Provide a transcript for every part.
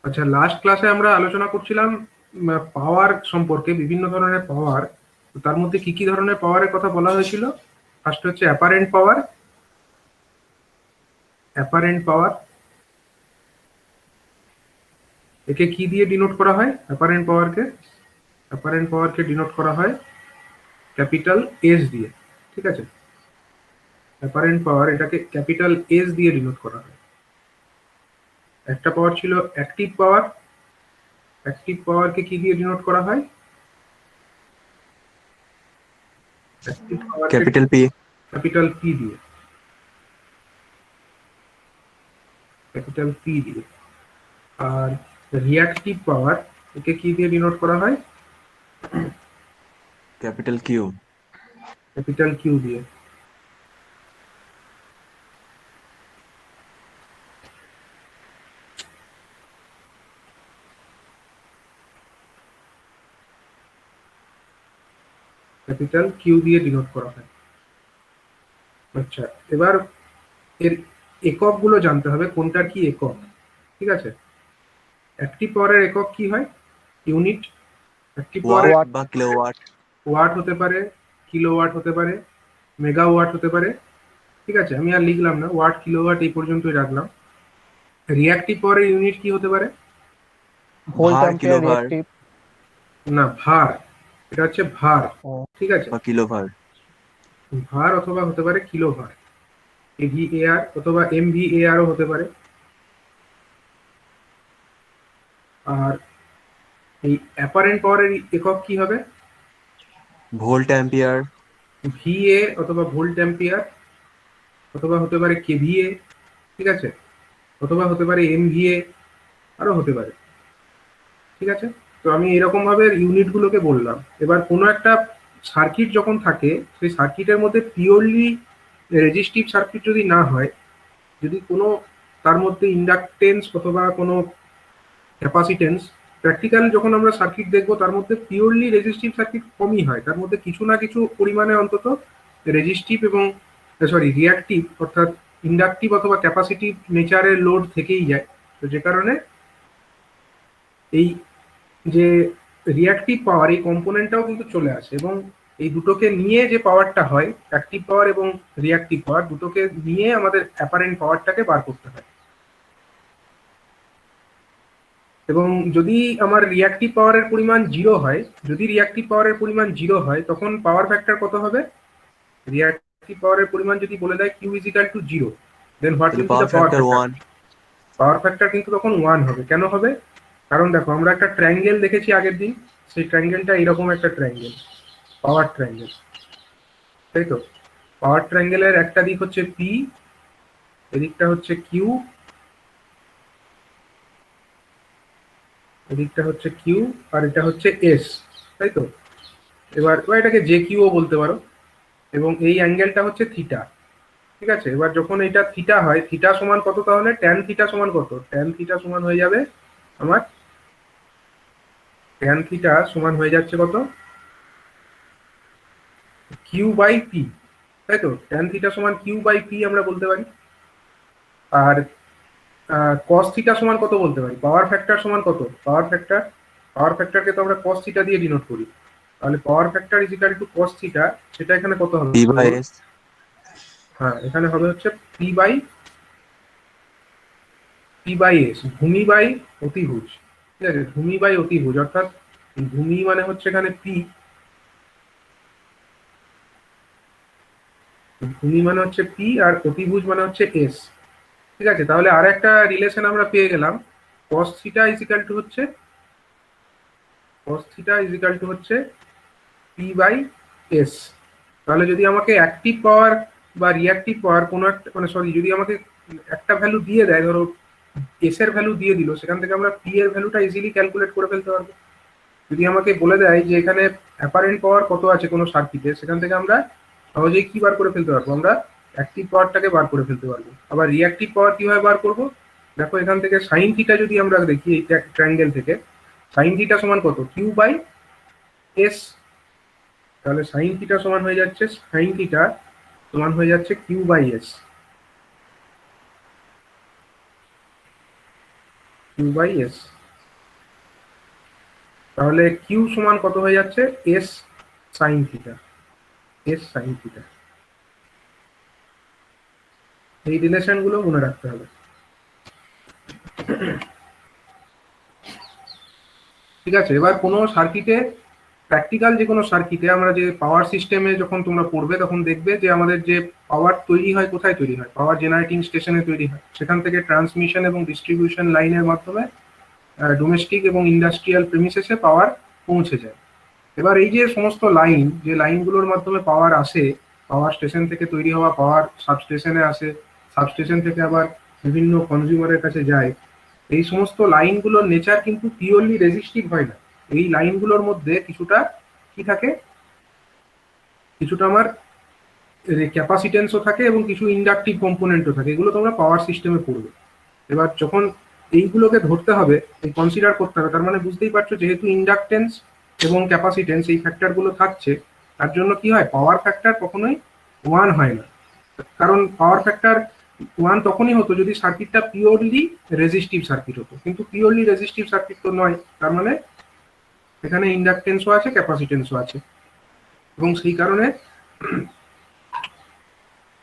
আচ্ছা, লাস্ট ক্লাসে আমরা আলোচনা করছিলাম পাওয়ার সম্পর্কে, বিভিন্ন ধরনের পাওয়ার। তার মধ্যে কি কি ধরনের পাওয়ারের কথা বলা হয়েছিল? ফার্স্ট হচ্ছে অ্যাপারেন্ট পাওয়ার। অ্যাপারেন্ট পাওয়ার একে কি দিয়ে ডিনোট করা হয়? অ্যাপারেন্ট পাওয়ারকে ডিনোট করা হয় ক্যাপিটাল এস দিয়ে। ঠিক আছে, অ্যাপারেন্ট পাওয়ার এটাকে ক্যাপিটাল এস দিয়ে ডিনোট করা হয়। একটা পাওয়ার ছিল অ্যাক্টিভ পাওয়ার। অ্যাক্টিভ পাওয়ারকে কি দিয়ে ডিনোট করা হয়? অ্যাক্টিভ পাওয়ারকে कैपिटल पी। ক্যাপিটাল পি দিয়ে। ক্যাপিটাল পি দিয়ে। আর রিঅ্যাক্টিভ পাওয়ার একে কি দিয়ে ডিনোট করা হয়? Capital Q. ক্যাপিটাল কিউ দিয়ে। ক্যাপিটাল কিউ দিয়ে ডিনোট করা হয়। আচ্ছা, এবার এর এককগুলো জানতে হবে, কোনটার কি একক। ঠিক আছে, অ্যাক্টিভ পাওয়ারের একক কি হয়? ইউনিট। অ্যাক্টিভ পাওয়ারের वाट बा किलोवाट। ওয়াট হতে পারে, কিলোওয়াট হতে পারে, মেগাওয়াট হতে পারে। ঠিক আছে, আমি আর লিখলাম না, ওয়াট কিলোওয়াট এই পর্যন্তই রাখলাম। রিঅ্যাক্টিভ পাওয়ারের ইউনিট কি হতে পারে? ভোল্ট भार एम्पियर किलोभार रिएक्टिव। না, ভার। এটা হচ্ছে ভার। ও ঠিক আছে, बा किलोभार। ভার অথবা হতে পারে কিলো ভার। এভিএআর অথবা এমভিএআরও হতে পারে। আর এই অ্যাপারেন্ট পাওয়ারের একক কি হবে? Volt ampere. ভিএ অথবা ভোল্ট অ্যাম্পিয়ার, অথবা হতে পারে কেভিএ। ঠিক আছে, অথবা হতে পারে এমভিএ, আরো হতে পারে। ঠিক আছে, তো আমি এরকম ভাবে ইউনিটগুলোকে বললাম। এবার কোনো একটা সার্কিট যখন থাকে, সেই সার্কিটের মধ্যে পিওরলি রেজিস্টিভ সার্কিট যদি না হয়, যদি কোনো তার মধ্যে ইন্ডাকটেন্স অথবা কোনো ক্যাপাসিটেন্স, প্র্যাকটিক্যাল যখন আমরা সার্কিট দেখবো তার মধ্যে পিওরলি রেজিস্টিভ সার্কিট কমই হয়, তার মধ্যে কিছু না কিছু পরিমাণে অন্তত রেজিস্টিভ এবং রিয়াক্টিভ অর্থাৎ ইন্ডাকটিভ অথবা ক্যাপাসিটিভ নেচারের লোড থেকেই যায়। তো যে কারণে এই যে রিয়াক্টিভ পাওয়ার এই কম্পোনেন্টটাও কিন্তু চলে আসে, এবং এই দুটোকে নিয়ে যে পাওয়ারটা হয়, অ্যাক্টিভ পাওয়ার এবং রিয়াক্টিভ পাওয়ার দুটোকে নিয়ে আমাদের অ্যাপারেন্ট পাওয়ারটাকে বার করতে হয়। এবং যদি আমার রিয়াক্টিভ পাওয়ারের পরিমাণ জিরো হয়, তখন পাওয়ার ফ্যাক্টর কত হবে? রিয়াক্টিভ পাওয়ারের পরিমাণ যদি বলে দেয় Q is equal to zero, then what will be power the power factor factor? 1। Power factor কিন্তু তখন 1 হবে। কেন হবে? কারণ দেখো, আমরা একটা ট্রায়াঙ্গেল দেখেছি আগের দিন, সেই ট্রায়াঙ্গেলটা এরকম একটা ট্রায়াঙ্গেল, পাওয়ার ট্রায়াঙ্গেল, তাই তো? পাওয়ার ট্রায়াঙ্গেলের একটা দিক হচ্ছে পি, এদিকটা হচ্ছে কিউ, এদিকটা হচ্ছে কিউ, আর এটা হচ্ছে এস, তাই তো? এবার এটাকে জে কিউও বলতে পারো, এবং এই অ্যাঙ্গেলটা হচ্ছে থিটা। ঠিক আছে, এবার যখন এটা থিটা হয়, থিটা সমান কত? তাহলে ট্যান থিটা সমান কত? ট্যান থিটা সমান হয়ে যাবে আমার, ট্যান থিটা সমান হয়ে যাচ্ছে কত? কিউ বাই পি, তাই তো? ট্যান থিটা সমান কিউ বাই পি আমরা বলতে পারি। আর কস থিটা সমান কত বলতে পারি? পাওয়ার ফ্যাক্টর সমান কত? পাওয়ার ফ্যাক্টরকে তো আমরা কস থিটা দিয়ে ডিনোট করি। তাহলে power factor is equal to cos theta, সেটা এখানে কত হবে? P by S. হ্যাঁ, এখানে হবে হচ্ছে পি বাই এস, ভূমি বাই অতিভুজ। ঠিক আছে, ভূমি বাই অতিভুজ, অর্থাৎ ভূমি মানে হচ্ছে এখানে পি, ভূমি মানে হচ্ছে পি, আর অতিভুজ মানে হচ্ছে এস। ঠিক আছে, তাহলে আর একটা রিলেশন আমরা পেয়ে গেলাম, cos theta is equal to হচ্ছে পি বাই এস। তাহলে যদি আমাকে অ্যাক্টিভ পাওয়ার বা রিয়াক্টিভ পাওয়ার কোনো একটা, মানে সরি, যদি আমাকে একটা ভ্যালু দিয়ে দেয়, ধরো এস এর ভ্যালু দিয়ে দিল, সেখান থেকে আমরা পি এর ভ্যালুটা ইজিলি ক্যালকুলেট করে ফেলতে পারবো। যদি আমাকে বলে দেয় যে এখানে অ্যাপারেন্ট পাওয়ার কত আছে কোনো সার্কিটে, সেখান থেকে আমরা সহজেই কি বার করে ফেলতে পারবো? আমরা অ্যাক্টিভ পাওয়ারটাকে বার করে ফেলতে পারবো। আবার রিয়াক্টিভ পাওয়ার কিভাবে বার করবো? দেখো, এখান থেকে সাইন থিটা যদি আমরা দেখি এই ট্রায়াঙ্গেল থেকে, সাইন থিটা সমান কত? Q by S. তাহলে সাইন থিটা সমান হয়ে যাচ্ছে Q by S. Q by S. তাহলে কিউ সমান কত হয়ে যাচ্ছে? S sine theta, S sine theta. এই রিলেশন গুলো মনে রাখতে হবে। ঠিক আছে, এবার কোনো সার্কিটে, প্র্যাকটিক্যাল যে কোনো সার্কিটে আমরা যে পাওয়ার সিস্টেমে যখন তোমরা পড়বে তখন দেখবে যে আমাদের যে পাওয়ার তৈরি হয় কোথায় তৈরি হয়? পাওয়ার জেনারেটিং স্টেশনে তৈরি হয়। সেখান থেকে ট্রান্সমিশন এবং ডিস্ট্রিবিউশন লাইনের মাধ্যমে ডোমেস্টিক এবং ইন্ডাস্ট্রিয়াল প্রেমিসেসে পাওয়ার পৌঁছে যায়। এবার এই যে সমস্ত লাইন, যে লাইনগুলোর মাধ্যমে পাওয়ার আসে, পাওয়ার স্টেশন থেকে তৈরি হওয়া পাওয়ার সাবস্টেশনে আসে, সাবস্টেশন থেকে আবার বিভিন্ন কনজিউমারের কাছে যায়, এই সমস্ত লাইনগুলোর নেচার কিন্তু পিওরলি রেজিস্টিভ হয় না। এই লাইনগুলোর মধ্যে কিছুটা কি থাকে? কিছুটা আমার ক্যাপাসিটেন্সও থাকে এবং কিছু ইন্ডাকটিভ কম্পোনেন্টও থাকে। এগুলো তোমরা পাওয়ার সিস্টেমে পড়বে। এবার যখন এইগুলোকে ধরতে হবে, এই কনসিডার করতে হবে, তার মানে বুঝতেই পারছো যেহেতু ইন্ডাকটেন্স এবং ক্যাপাসিটেন্স এই ফ্যাক্টরগুলো থাকছে, তার জন্য কি হয়? পাওয়ার ফ্যাক্টর কখনোই 1 হয় না। কারণ পাওয়ার ফ্যাক্টর 1 তখনই হতো যদি সার্কিটটা পিওরলি রেজিস্টিভ সার্কিট হতো, কিন্তু পিওরলি রেজিস্টিভ সার্কিট তো নয়। তার মানে এখানে ইন্ডাকটেন্সও আছে, ক্যাপাসিটেন্সও আছে, এবং সেই কারণে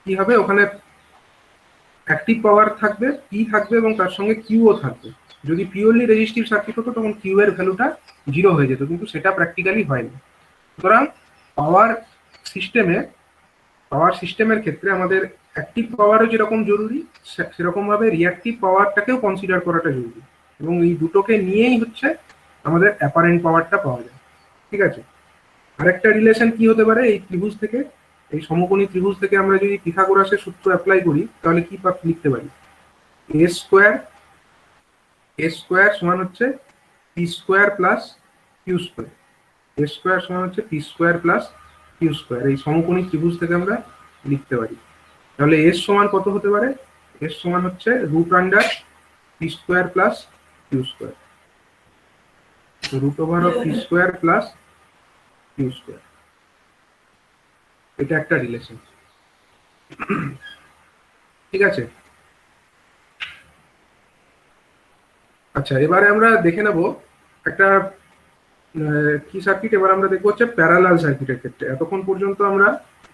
কি হবে? ওখানে অ্যাক্টিভ পাওয়ার থাকবে, পি থাকবে এবং তার সঙ্গে কিউও থাকবে। যদি পিওরলি রেজিস্টিভ সার্কিট হতো তখন কিউ এর ভ্যালুটা 0 হয়ে যেত, কিন্তু সেটা প্র্যাকটিক্যালি হয় না। সুতরাং পাওয়ার সিস্টেমে, পাওয়ার সিস্টেমের ক্ষেত্রে আমাদের অ্যাক্টিভ পাওয়ারও যেরকম জরুরি, সেরকম ভাবে রিঅ্যাক্টিভ পাওয়ারটাকেও কনসিডার করাটা জরুরি, এবং এই দুটোকে নিয়েই হচ্ছে আমাদের অ্যাপারেন্ট পাওয়ারটা পাওয়া যায়। ঠিক আছে, আরেকটা রিলেশন কি হতে পারে? এই ত্রিভুজ থেকে, এই সমকোণী ত্রিভুজ থেকে আমরা যদি পিথাগোরাসের সূত্র অ্যাপ্লাই করি তাহলে কি লিখতে পারি? এ স্কোয়ার, এ স্কোয়ার সমান হচ্ছে P square plus Q square. A square সমান হচ্ছে P square plus Q square. এই সমকোণী ত্রিভুজ থেকে আমরা লিখতে পারি। তাহলে এস সমান কত হতে পারে? এস সমান হচ্ছে root under P square plus Q square, root over of P square plus Q square. এটা একটা রিলেশন। ঠিক আছে, আচ্ছা এবারে আমরা দেখে নেব একটা কি সার্কিট। এবার আমরা দেখবো হচ্ছে প্যারালাল সার্কিটের ক্ষেত্রে। এতক্ষণ পর্যন্ত আমরা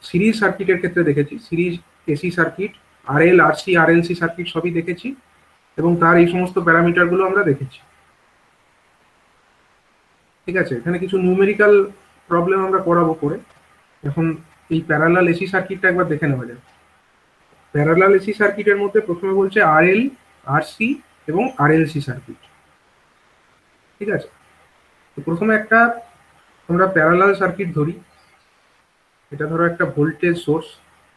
সিরিজ সার্কিটের ক্ষেত্রে দেখেছি, series AC circuit, RL, RC, RLC circuit সবই দেখেছি, এবং তার এই সমস্ত প্যারামিটারগুলো আমরা দেখেছি। ঠিক আছে, এখানে কিছু নিউমেরিক্যাল প্রবলেম আমরা করাবো করে। এখন এই প্যারালাল এসি সার্কিটটা একবার দেখে নেওয়া যায়। প্যারালাল এসি সার্কিটের মধ্যে প্রথমে বলছে আরএল, আরসি এবং আরএলসি সার্কিট। ঠিক আছে, তো প্রথমে একটা আমরা প্যারালাল সার্কিট ধরি। এটা ধরো একটা ভোল্টেজ সোর্স,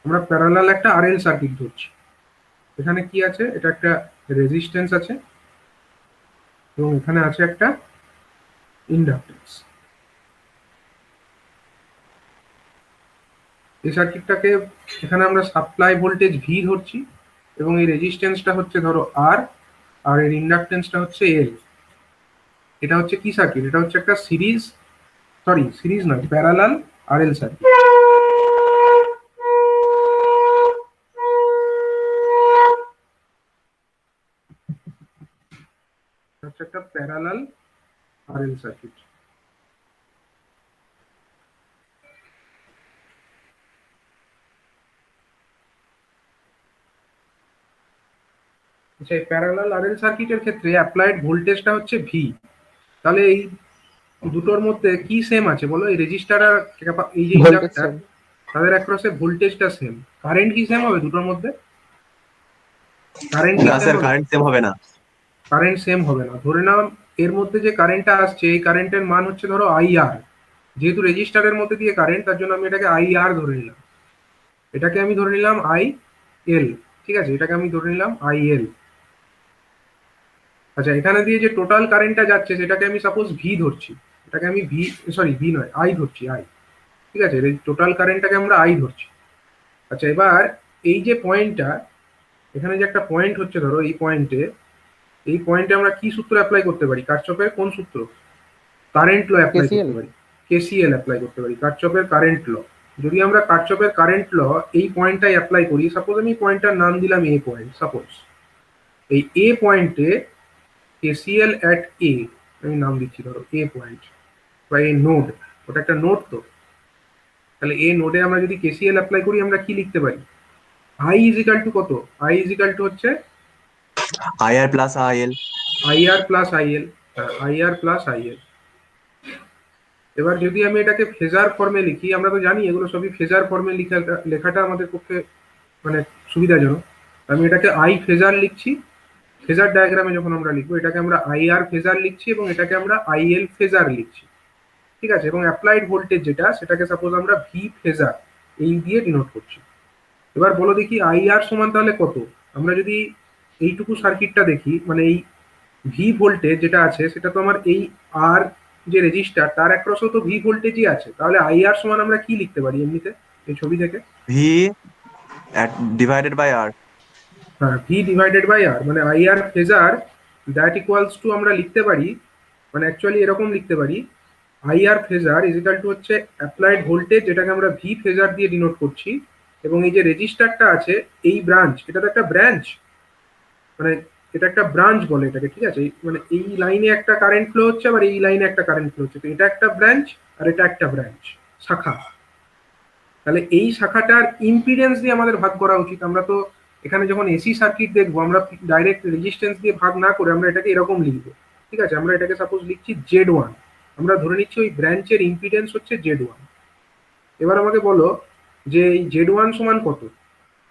আমরা প্যারালাল একটা আরএল সার্কিট ধরছি। এখানে কি আছে? এটা একটা রেজিস্ট্যান্স আছে এবং এখানে আছে একটা ইন্ডাকটেন্স। এই সার্কিটটাকে এখানে আমরা সাপ্লাই ভোল্টেজ ভি ধরছি এবং এই রেজিস্ট্যান্সটা হচ্ছে ধরো আর, আর এর ইন্ডাকটেন্সটা হচ্ছে এল। এটা হচ্ছে কি সার্কিট? এটা হচ্ছে একটা সিরিজ, সরি সিরিজ নয়, প্যারালাল আরএল সার্কিট। হচ্ছে একটা প্যারালাল আরএল সার্কিট। আচ্ছা, এই প্যারালাল আরএল সার্কিটের ক্ষেত্রে অ্যাপ্লাইড ভোল্টেজটা হচ্ছে ভি। তাহলে এই দুটোর মধ্যে কি সেম আছে বলো? এই রেজিস্টার আর এই যে ভোল্টেজ ইন্ডাক্টর, সেম। তাদের অ্যাক্রসে ভোল্টেজটা সেম। কারেন্ট কি সেম হবে দুটোর মধ্যে? কারেন্ট কি না সেম স্যার, হবে? কারেন্ট সেম হবে না। কারেন্ট সেম হবে না। ধরে নাও এর মধ্যে যে কারেন্টটা আসছে, এই কারেন্টের মান হচ্ছে ধরো আইআর। যেহেতু রেজিস্টারের মধ্যে দিয়ে কারেন্ট, তার জন্য আমি এটাকে আইআর ধরে নিলাম। এটাকে আমি ধরে নিলাম আই এল। ঠিক আছে, এটাকে আমি ধরে নিলাম আই এল। আচ্ছা, এখানে দিয়ে যে টোটাল কারেন্টটা যাচ্ছে সেটাকে আমি সাপোজ ভি ধরছি। এটাকে আমি ভি, সরি ভি নয়, আই ধরছি, আই। ঠিক আছে, টোটাল কারেন্টটাকে আমরা আই ধরছি। আচ্ছা, এবার এই যে পয়েন্টটা, এখানে যে একটা পয়েন্ট হচ্ছে ধরো, এই পয়েন্টে, এই পয়েন্টে আমরা কি সূত্র অ্যাপ্লাই করতে পারি? কারচপের কোন সূত্র? Current law apply KCL. করতে পারি, কেসিএল অ্যাপ্লাই করতে পারি, কারচপের কারেন্ট ল। যদি আমরা কারচপের কারেন্ট ল এই পয়েন্টটাই অ্যাপ্লাই করি, সাপোজ আমি পয়েন্টটার নাম দিলাম এ পয়েন্ট, সাপোজ এই এ পয়েন্টে কেসিএল অ্যাট এ, আমি নাম দিচ্ছি ধরো এ পয়েন্ট বা এ নোড, ওটা একটা নোড তো, তাহলে এ নোডে আমরা যদি কেসিএল অ্যাপ্লাই করি আমরা কি লিখতে পারি? আই ইজ ইকাল টু কত? আই ইজ ইকাল টু হচ্ছে IR plus IL. IR plus IL, IR plus IL. এবার যদি আমি এটাকে ফেজার ফর্মে লিখি, আমরা তো জানি এগুলো সবই ফেজার ফর্মে লেখাটা আমাদের পক্ষে মানে সুবিধাজনক। আমি এটাকে আই ফেজার লিখছি, ফেজার ডায়াগ্রামে যখন আমরা লিখবো এটাকে আমরা আইআর ফেজার লিখছি এবং এটাকে আমরা আইএল ফেজার লিখছি, ঠিক আছে? এবং অ্যাপ্লাইড ভোল্টেজ যেটা সেটাকে সাপোজ আমরা ভি ফেজার এই দিয়ে ডিনোট করছি। এবার বলো দেখি আইআর সমান তাহলে কত? আমরা যদি এইটুকু সার্কিটটা দেখি, মানে এই ভি ভোল্টেজ যেটা আছে সেটা তো আমার এই আর যে রেজিস্টার তার অ্যাক্রসও তো ভি ভোল্টেজই আছে, তাহলে আইআর সমান আমরা কি লিখতে পারি এমনিতে এই ছবি থেকে? V divided by R. হ্যাঁ, ভি ডিভাইডেড বাই আর, মানে IR phasor that equals to আমরা লিখতে পারি, মানে অ্যাকচুয়ালি এরকম লিখতে পারি, IR phasor is equal to হচ্ছে অ্যাপ্লাইড ভোল্টেজ যেটাকে আমরা ভি ফেজার দিয়ে ডিনোট করছি, এবং এই যে রেজিস্টারটা আছে এই ব্রাঞ্চ, এটা তো একটা ব্রাঞ্চ, মানে এটা একটা ব্রাঞ্চ বলে এটাকে, ঠিক আছে? মানে এই লাইনে একটা কারেন্ট ফ্লো হচ্ছে, আবার এই লাইনে একটা কারেন্ট ফ্লো হচ্ছে, তো এটা একটা ব্রাঞ্চ আর এটা একটা ব্রাঞ্চ, শাখা। তাহলে এই শাখাটার ইম্পিডেন্স দিয়ে আমাদের ভাগ করা উচিত। আমরা তো এখানে যখন এসি সার্কিট দেখবো আমরা ডাইরেক্ট রেজিস্ট্যান্স দিয়ে ভাগ না করে আমরা এটাকে এরকম লিখবো, ঠিক আছে? আমরা এটাকে সাপোজ লিখছি Z1, আমরা ধরে নিচ্ছি ওই ব্রাঞ্চের ইম্পিডেন্স হচ্ছে Z1। এবার আমাকে বলো যে এই Z1 সমান কত?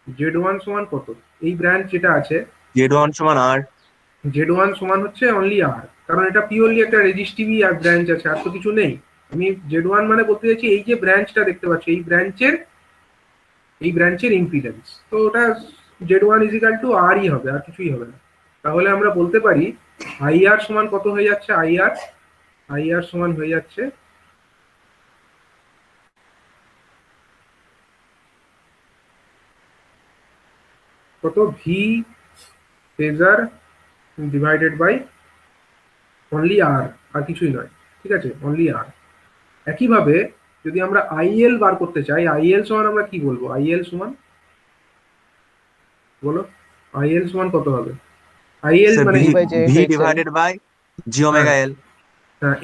Z1 সমান কত? এই ব্রাঞ্চ যেটা আছে Z1 সমান R. Z1 সমান হচ্ছে অনলি আর, কারণ এটা পিওরলি একটা রেজিস্টিভই আর ব্রাঞ্চ আছে, আর তো কিছু নেই। আমি Z1 মানে বলতে চাইছি এই যে ব্রাঞ্চটা দেখতে পাচ্ছ এই ব্রাঞ্চের ইম্পিডেন্স, তো ওটা Z1 ইজিক্যাল টু আর ই হবে, আর কিছুই হবে না। তাহলে আমরা বলতে পারি আইআর সমান কত হয়ে যাচ্ছে? আইআর সমান হয়ে যাচ্ছে কত? V phasor divided by only R, আর কিছুই নয়, ঠিক আছে? Only R. একইভাবে যদি আমরা আইএল বার করতে চাই, আইএল সমান আমরা কি বলবো? আইএল সমান বলো, আইএল সমান কত হবে? আইএল So মানে by J V XL. divided by G omega L.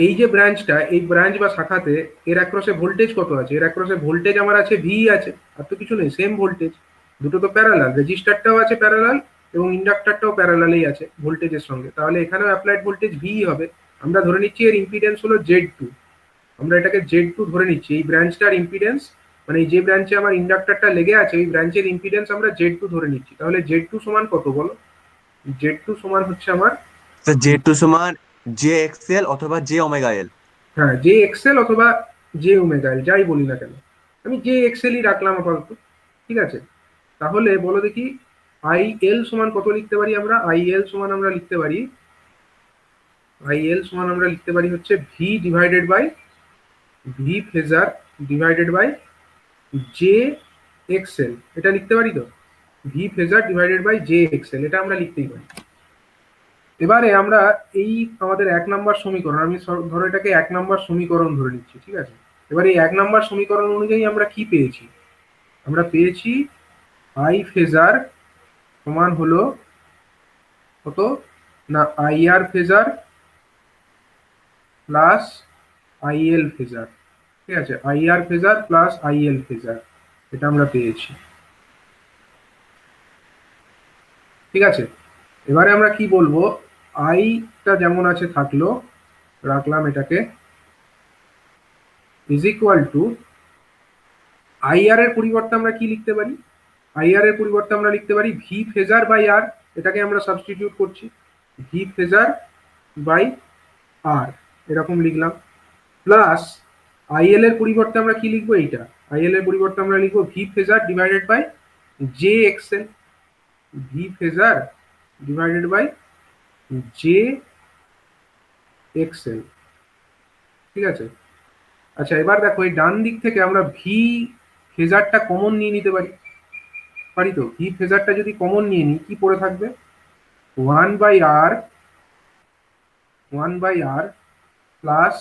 এই যে ব্রাঞ্চটা, এই ব্রাঞ্চ বা শাখাতে এর অ্যাক্রসে ভোল্টেজ কত আছে? এর অ্যাক্রসে ভোল্টেজ আমার আছে ভি আছে, আর তো কিছু নেই, সেম ভোল্টেজ, দুটো তো প্যারালাল, রেজিস্টারটাও আছে প্যারালাল এবং ইন্ডাক্টরটাও প্যারালালেই আছে ভোল্টেজের সঙ্গে, তাহলে এখানেও অ্যাপ্লাইড ভোল্টেজ ভি হবে। আমরা ধরে নিচ্ছি এর ইম্পিডেন্স হলো Z2, আমরা এটাকে Z2 ধরে নিচ্ছি, এই ব্রাঞ্চটার ইম্পিডেন্স, মানে এই যে ব্রাঞ্চে আমার ইন্ডাক্টরটা লেগে আছে ওই ব্রাঞ্চের ইম্পিডেন্স আমরা Z2 ধরে নিচ্ছি। তাহলে Z2 সমান কত বলো? Z2 সমান হচ্ছে আমার, So Z2 সমান JXL অথবা J omega L. হ্যাঁ, জে এক্সেল অথবা জে ওমেগা এল, যাই বলি না কেন, আমি জে এক্সেলই রাখলাম আপাতত, ঠিক আছে? তাহলে বলো দেখি আই এল সমান কত লিখতে পারি আমরা? আইএল সমান আমরা লিখতে পারি, আইএল সমান আমরা লিখতে পারি হচ্ছে V divided by V phasor divided by J XL, এটা লিখতে পারি তো? V phasor divided by J XL, এটা আমরা লিখতেই পারি। এবারে আমরা এই আমাদের 1 নাম্বার সমীকরণ, আমি ধরো এটাকে 1 নাম্বার সমীকরণ ধরে নিচ্ছি, ঠিক আছে? এবারে এই 1 নাম্বার সমীকরণ অনুযায়ী আমরা কি পেয়েছি? আমরা পেয়েছি আই ফেজার সমান হলো কত না, IR phasor plus IL phasor, ঠিক আছে? IR phasor plus IL phasor, এটা আমরা পেয়েছি, ঠিক আছে? এবারে আমরা কি বলবো, আইটা যেমন আছে থাকলো, রাখলাম এটাকে, ইজ ইকুয়াল টু আইআর এর পরিবর্তে আমরা কি লিখতে পারি? আইআর এর পরিবর্তে আমরা লিখতে পারি ভি ফেজার বাই আর, এটাকে আমরা সাবস্টিটিউট করছি, ভি ফেজার বাই আর, এরকম লিখলাম, প্লাস আইএল এর পরিবর্তে আমরা কি লিখবো? এইটা আইএল এর পরিবর্তে আমরা লিখবো V phasor divided by J XL, V phasor divided by J XL, ঠিক আছে? আচ্ছা, এবার দেখো এই ডান দিক থেকে আমরা ভি ফেজারটা কমন নিয়ে নিতে পারি, পারি তো? ভি ফেজারটা যদি কমন নিয়ে নিই কি পড়ে থাকবে? 1/r প্লাস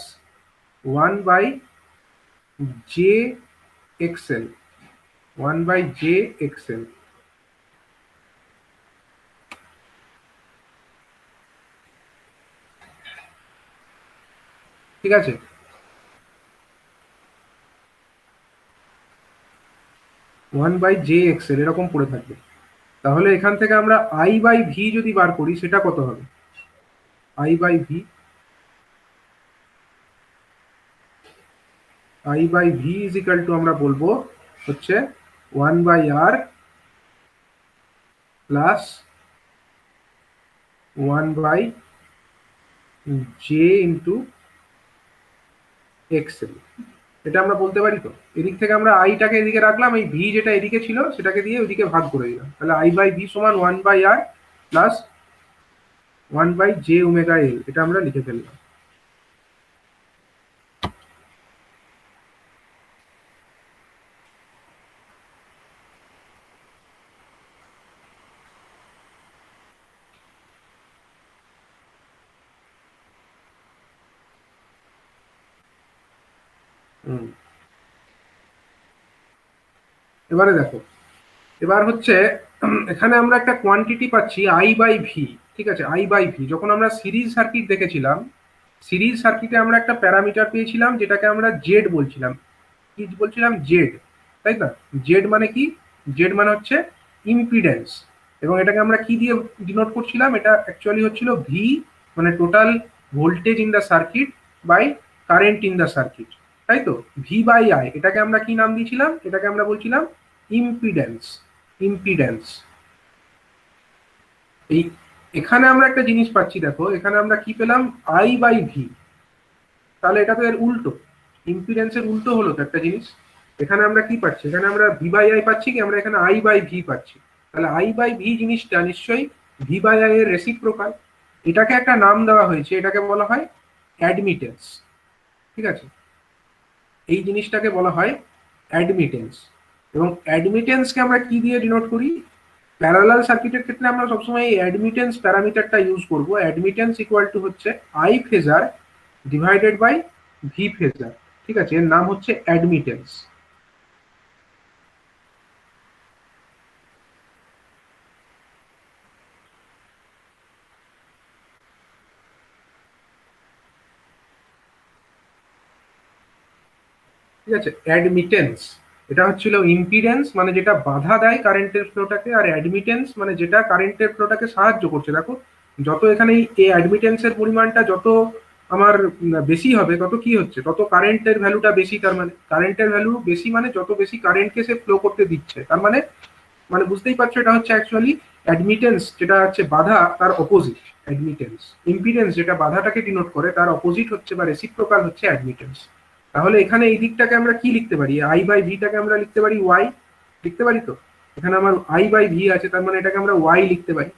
1/jxl, 1/jxl, ঠিক আছে? ওয়ান বাই জে এক্সেল এরকম পড়ে থাকবে। তাহলে এখান থেকে আমরা আই বাই ভি যদি বার করি সেটা কত হবে? I by V, I by V is equal to আমরা বলবো হচ্ছে one by R plus one by J into XL. এটা আমরা বলতে পারি তো? এদিক থেকে আমরা আইটাকে এদিকে রাখলাম, এই ভি যেটা এদিকে ছিল সেটাকে দিয়ে ওইদিকে ভাগ করে দিলাম। তাহলে আই বাই ভি সমান one by R plus one by J omega L, এটা আমরা লিখে ফেললাম। এবারে দেখো, এবার হচ্ছে এখানে আমরা একটা কোয়ান্টিটি পাচ্ছি আই বাই ভি। ঠিক আছে, আই বাই ভি। যখন আমরা সিরিজ সার্কিট দেখেছিলাম, সিরিজ সার্কিটে আমরা একটা প্যারামিটার পেয়েছিলাম যেটাকে আমরা জেড বলছিলাম। কি বলছিলাম? জেড, তাই না? জেড মানে কি? জেড মানে হচ্ছে ইম্পিডেন্স। এবং এটাকে আমরা কি দিয়ে ডিনোট করছিলাম? এটা অ্যাকচুয়ালি হচ্ছিল ভি, মানে total voltage in the circuit by current in the circuit, তাই তো? ভি বাই আই, এটাকে আমরা কি নাম দিয়েছিলাম? এটাকে আমরা বলছিলাম ইম্পিডেন্স। ইম্পিডেন্স। এই এখানে আমরা একটা জিনিস পাচ্ছি, দেখো এখানে আমরা কি পেলাম? I by V. তাহলে এটা তো এর উল্টো, ইম্পিডেন্সের উল্টো হলো তো একটা জিনিস। এখানে আমরা কি পাচ্ছি? এখানে আমরা ভি বাই আই পাচ্ছি, কি আমরা এখানে আই বাই ভি পাচ্ছি। তাহলে আই বাই ভি জিনিসটা নিশ্চয়ই ভি বাই আই এর রেসিপ্রোকাল। এটাকে একটা নাম দেওয়া হয়েছে, এটাকে বলা হয় অ্যাডমিটেন্স। ঠিক আছে, এই জিনিসটাকে বলা হয় অ্যাডমিটেন্স। এবং অ্যাডমিটেন্সকে আমরা কি দিয়ে ডিনোট করি? প্যারালাল সার্কিটের ক্ষেত্রে আমরা সবসময় এই অ্যাডমিটেন্স প্যারামিটারটা ইউজ করব। অ্যাডমিটেন্স ইকুয়াল টু হচ্ছে I phasor divided by V phasor. ঠিক আছে, এর নাম হচ্ছে অ্যাডমিটেন্স। ঠিক আছে, অ্যাডমিটেন্স এটা হচ্ছিল ইম্পিডেন্স, মানে যেটা বাধা দেয় কারেন্টের ফ্লোটাকে, আর অ্যাডমিটেন্স মানে যেটা কারেন্টের ফ্লোটাকে সাহায্য করছে। দেখো, যত এখানে এই অ্যাডমিটেন্সের পরিমাণটা যত আমার বেশি হবে, তত কি হচ্ছে? তত কারেন্টের ভ্যালুটা বেশি। তার মানে কারেন্টের ভ্যালু বেশি মানে যত বেশি কারেন্টকে সে ফ্লো করতে দিচ্ছে। তার মানে মানে বুঝতেই পারছো, এটা হচ্ছে অ্যাকচুয়ালি অ্যাডমিটেন্স যেটা হচ্ছে বাধা, তার অপোজিট অ্যাডমিটেন্স। ইম্পিডেন্স যেটা বাধাটাকে ডিনোট করে, তার অপোজিট হচ্ছে বা রেসিপ্রোকাল হচ্ছে অ্যাডমিটেন্স। তাহলে এখানে এই দিকটাকে আমরা কি লিখতে পারি? আই বাই ভিটাকে আমরা লিখতে পারি ওয়াই। লিখতে পারি তো? এখানে আমার আই বাই ভি আছে, তার মানে এটাকে আমরা ওয়াই লিখতে পারি।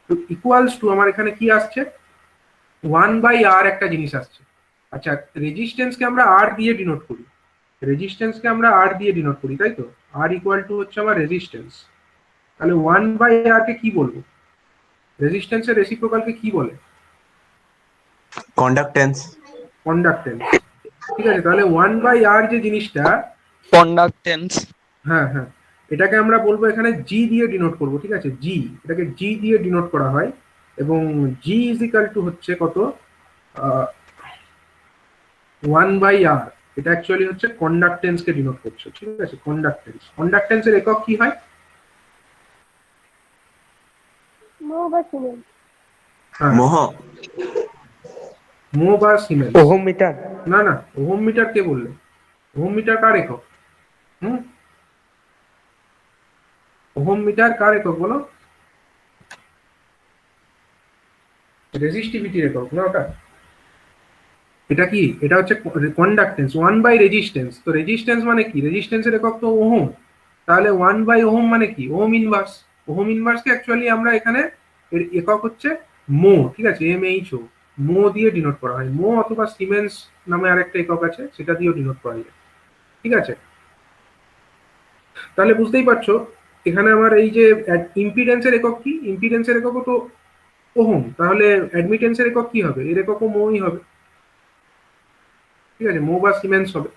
তো ইকুয়ালস টু আমার এখানে কি আসছে? ওয়ান বাই আর একটা জিনিস আসছে। আচ্ছা, রেজিস্ট্যান্সকে আমরা আর দিয়ে ডিনোট করি। রেজিস্ট্যান্সকে আমরা আর দিয়ে ডিনোট করি, তাই তো? আর ইকুয়াল টু হচ্ছে আমার রেজিস্ট্যান্স। তাহলে ওয়ান বাই আর কে কি বলবো? রেজিস্ট্যান্সের রেসিপ্রোকালকে কি বলে? কন্ডাক্টেন্স। কন্ডাক্টেন্স। ঠিক আছে, তাহলে ওয়ান বাই আর যে জিনিসটা, কন্ডাক্টেন্স। হ্যাঁ হ্যাঁ, এটাকে আমরা বলবো এখানে জি দিয়ে ডিনোট করব। ঠিক আছে, জি, এটাকে জি দিয়ে ডিনোট করা হয়। এবং জি ইজ ইকাল টু হচ্ছে কত? ওয়ান বাই আর। এটা অ্যাকচুয়ালি হচ্ছে কন্ডাক্টেন্সকে ডিনোট করছে। ঠিক আছে, কন্ডাক্টেন্স। কন্ডাক্টেন্সের একক কি হয়? হ্যাঁ, মোহ। মো বা সিমেন্স। Ohm metre. না না, ওহম মিটার কে বললে? ওহম মিটার কার একক? হুম, ওহম মিটার কার একক বলো? রেজিস্টিভিটির একক না ওটা। এটা কি? এটা হচ্ছে কন্ডাক্টেন্স, ওয়ান বাই রেজিস্ট্যান্স। তো রেজিস্ট্যান্স মানে কি? রেজিস্ট্যান্সের একক তো ওহম। তাহলে ওয়ান বাই ওহম মানে কি? Ohm inverse. ওহম ইনভার্সকে অ্যাকচুয়ালি আমরা এখানে এর একক হচ্ছে মো। ঠিক আছে, এম এইচ ও, মো দিয়ে ডিনোট করা হয়। মো অথবা সিমেন্স নামে আরেকটা একক আছে, সেটা দিয়েও ডিনোট করা যায়। ঠিক আছে, তাহলে বুঝতেই পারছো এখানে আমার এই যে ইম্পিডেন্সের একক কি? ইম্পিডেন্সের এককও তো ওহম। তাহলে অ্যাডমিটেন্সের একক কি হবে? এর এককও মোই হবে। ঠিক আছে, মো বা সিমেন্স হবে।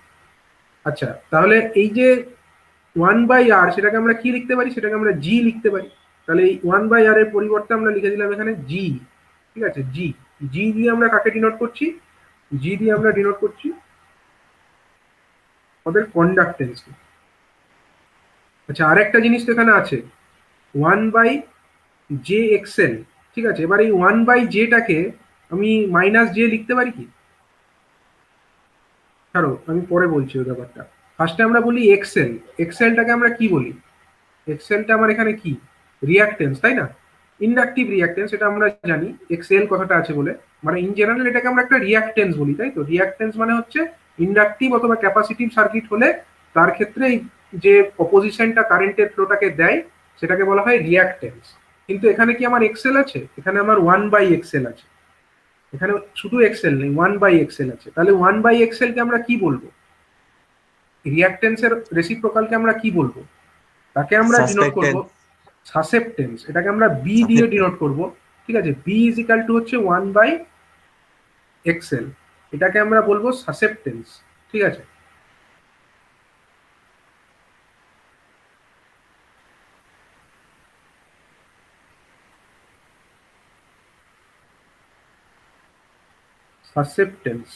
আচ্ছা, তাহলে এই যে ওয়ান বাই আর, সেটাকে আমরা কি লিখতে পারি? সেটাকে আমরা জি লিখতে পারি। তাহলে এই ওয়ান বাই আর এর পরিবর্তে আমরা লিখে দিলাম এখানে জি। ঠিক আছে, জি। জি দিয়ে আমরা কাকে ডিনোট করছি? জি দিয়ে আমরা ডিনোট করছি আমাদের কন্ডাক্টেন্স। আচ্ছা, আরেকটা জিনিস তো এখানে আছে, 1/jxl। ঠিক আছে, এবার এই 1/jটাকে আমি -j লিখতে পারি কি? ছাড়ো, আমি পরে বলছি ওই ব্যাপারটা। ফার্স্টে আমরা বলি এক্সেল। এক্সেলটাকে আমরা কি বলি? এক্সেলটা আমার এখানে কি? রিয়াক্টেন্স, তাই না? ইন্ডাকটিভ রিয়াক্টেন্স, এটা আমরা জানি এক্সেল কথাটা আছে বলে। মানে ইন জেনারেল এটাকে আমরা একটা রিয়াক্টেন্স বলি, তাই তো? রিয়াক্টেন্স মানে হচ্ছে ইন্ডাকটিভ অথবা ক্যাপাসিটিভ সার্কিট হলে তার ক্ষেত্রে এই যে অপোজিশনটা কারেন্টের ফ্লোটাকে দেয় সেটাকে বলা হয় রিয়াক্টেন্স। কিন্তু এখানে কি আমার এক্সেল আছে? এখানে আমার 1/xl আছে। এখানে শুধু এক্সেল নেই, 1/xl আছে। তাহলে 1/xl কে আমরা কি বলবো? রিয়াক্টেন্সের রেসিপ্রোকালকে আমরা কি বলবো? তাকে আমরা ডিনোট করব সাসপেক্টেন্স। সাসেপ্টেন্স। এটাকে আমরা বি দিয়ে ডিনোট করব। ঠিক আছে, বি ইজ ইকাল টু হচ্ছে 1/xl। এটাকে আমরা বলবো সাসেপ্টেন্স। ঠিক আছে, সাসেপ্টেন্স।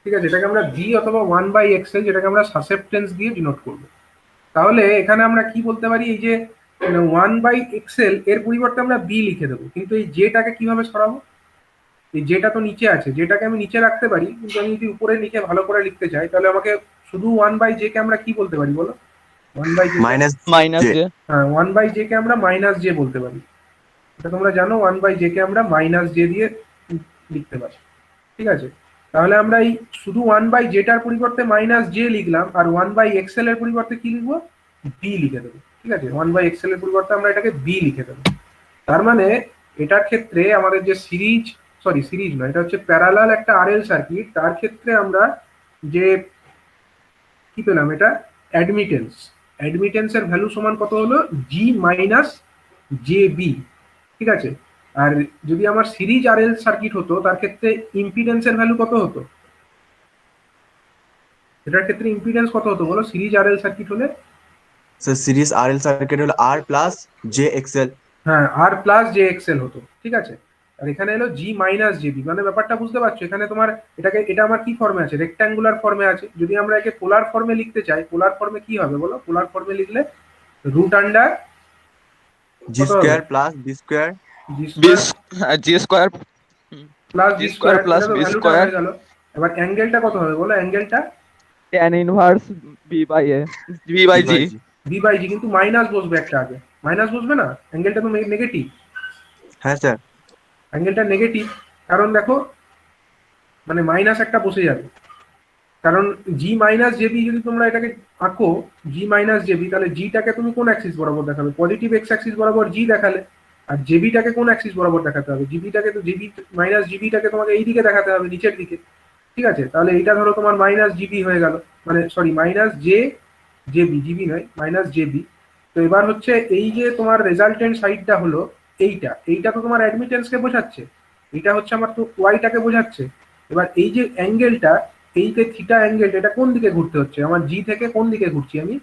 ঠিক আছে, এটাকে আমরা বি অথবা 1/xl, যেটাকে আমরা সাসেপ্টেন্স দিয়ে ডিনোট করব। তাহলে এখানে আমরা কি বলতে পারি? এই যে 1/xl এর পরিবর্তে আমরা বি লিখে দেবো, কিন্তু এই জেটাকে কিভাবে সরাবো? এই জেটা তো নিচে আছে, যেটাকে আমি নিচে রাখতে পারি, কিন্তু আমি যদি উপরে লিখে ভালো করে লিখতে চাই তাহলে আমাকে শুধু 1/j কে আমরা কি বলতে পারি বলো? 1/j কে, মাইনাস জে। হ্যাঁ, 1/j কে আমরা -j বলতে পারি। এটা তোমরা জানো, 1/j কে আমরা -j দিয়ে লিখতে পারি। ঠিক আছে, তাহলে আমরা এই শুধু 1/jটার পরিবর্তে -j লিখলাম, আর 1/xl এর পরিবর্তে কি লিখবো? b লিখে দেবো। ঠিক আছে, 1/xl এর পরিবর্তে আমরা এটাকে b লিখে দেবো। তার মানে এটার ক্ষেত্রে আমাদের যে সিরিজ নয়, এটা হচ্ছে প্যারালাল একটা আরএল সার্কিট, তার ক্ষেত্রে আমরা যে কি পেলাম, এটা অ্যাডমিটেন্সের ভ্যালু সমান কত হলো? জি মাইনাস জে বি। ঠিক আছে, আর যদি আমার সিরিজ আরএল সার্কিট হতো তার ক্ষেত্রে ইম্পিডেন্সের ভ্যালু কত হতো? এটার ক্ষেত্রে ইম্পিডেন্স কত হতো বলো, সিরিজ আরএল সার্কিট হলে? স্যার সিরিজ আরএল সার্কিট হলো আর প্লাস জে এক্সএল। হ্যাঁ, আর প্লাস জে এক্সএল হতো। ঠিক আছে, আর এখানে এলো জি মাইনাস জেবি। মানে ব্যাপারটা বুঝতে পারছো? এখানে তোমার এটা আমার কি ফর্মে আছে? রেক্ট্যাঙ্গুলার ফর্মে আছে। যদি আমরা একে পোলার ফর্মে লিখতে চাই, পোলার ফর্মে কি হবে বলো? পোলার ফর্মে লিখলে রুট আন্ডার জি কত হবে? Square plus B square. G B square G square plus G B square square, plus এটা তো বি ভ্যালুটা স্কোয়ার হয়ে গেল। এবার অ্যাঙ্গেলটা কত হবে বলো? অ্যাঙ্গেলটা tan inverse B by A B by G. B by G, কিন্তু মাইনাস বসবে একটা আগে। মাইনাস বসবে না? অ্যাঙ্গেলটা তো নেগেটিভ। হ্যাঁ স্যার। অ্যাঙ্গেলটা নেগেটিভ, কারণ দেখো মানে মাইনাস একটা বসে যাবে। কারণ জি মাইনাস জেবি যদি তোমরা এটাকে আঁকো, জি মাইনাস জেবি, তাহলে জিটাকে তুমি কোন অ্যাক্সিস বরাবর দেখাবে? পজিটিভ এক্স অ্যাক্সিস বরাবর জি দেখালে। আর জেবিটাকে কোন অ্যাক্সিস বরাবর দেখাতে হবে? জিবিটাকে তো জিবি মাইনাস জিবিটাকে তোমাকে এই দিকে দেখাতে হবে, নিচের দিকে। ঠিক আছে, তাহলে এইটা ধরো তোমার মাইনাস জিবি হয়ে গেল, মানে সরি মাইনাস জেবি, জিবি নয়, মাইনাস জেবি। তো এবার হচ্ছে এই যে তোমার রেজাল্টেন্ট সাইডটা হলো এইটা তো তোমার অ্যাডমিটেন্সকে বোঝাচ্ছে, এইটা হচ্ছে আমার তো ওয়াইটাকে বোঝাচ্ছে। এবার এই যে অ্যাঙ্গেলটা, এই যে থিটা অ্যাঙ্গেলটা, এটা কোন দিকে ঘুরতে হচ্ছে? আমার জি থেকে কোন দিকে ঘুরছি আমি?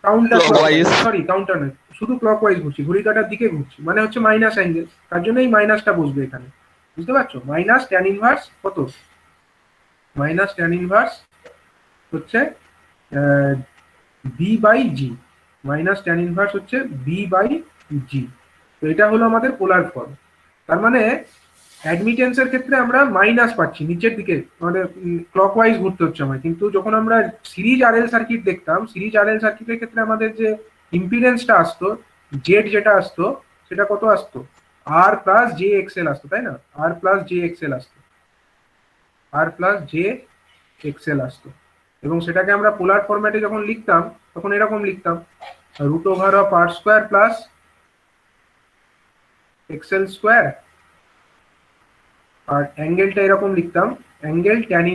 Counter clockwise, Clockwise. Sorry counter নয়, শুধু ক্লকওয়াইজ ঘুরছি, ঘড়ি কাটার দিকে ঘুরছি, মানে হচ্ছে মাইনাস অ্যাঙ্গেল। তার জন্য এই মাইনাসটা বসবে এখানে। বুঝতে পারছো? মাইনাস ট্যান ইনভার্স কত? মাইনাস ট্যান ইনভার্স হচ্ছে B by G. Minus tan inverse হচ্ছে বি বাই জি। তো এটা হলো আমাদের পোলার ফর্ম। তার মানে অ্যাডমিটেন্সের ক্ষেত্রে আমরা মাইনাস পাচ্ছি নিচের দিকে, আমাদের ক্লকওয়াইজ ঘুরতে হচ্ছে আমার। কিন্তু যখন আমরা সিরিজ আরএল সার্কিট দেখতাম, সিরিজ আরএল সার্কিটের ক্ষেত্রে আমাদের যে ইম্পিডেন্সটা আসতো, জেড যেটা আসতো, সেটা কত আসতো? আর প্লাস জে এক্সএল আসতো, তাই না? আর প্লাস জে এক্সএল আসতো, আর প্লাস জে এক্সএল আসতো। এবং সেটাকে আমরা পোলার ফরম্যাটে যখন লিখতাম তখন এরকম লিখতাম, root over of R square plus XL square. আর অ্যাঙ্গেলটা এরকম লিখতাম, অ্যাঙ্গেল ট্যান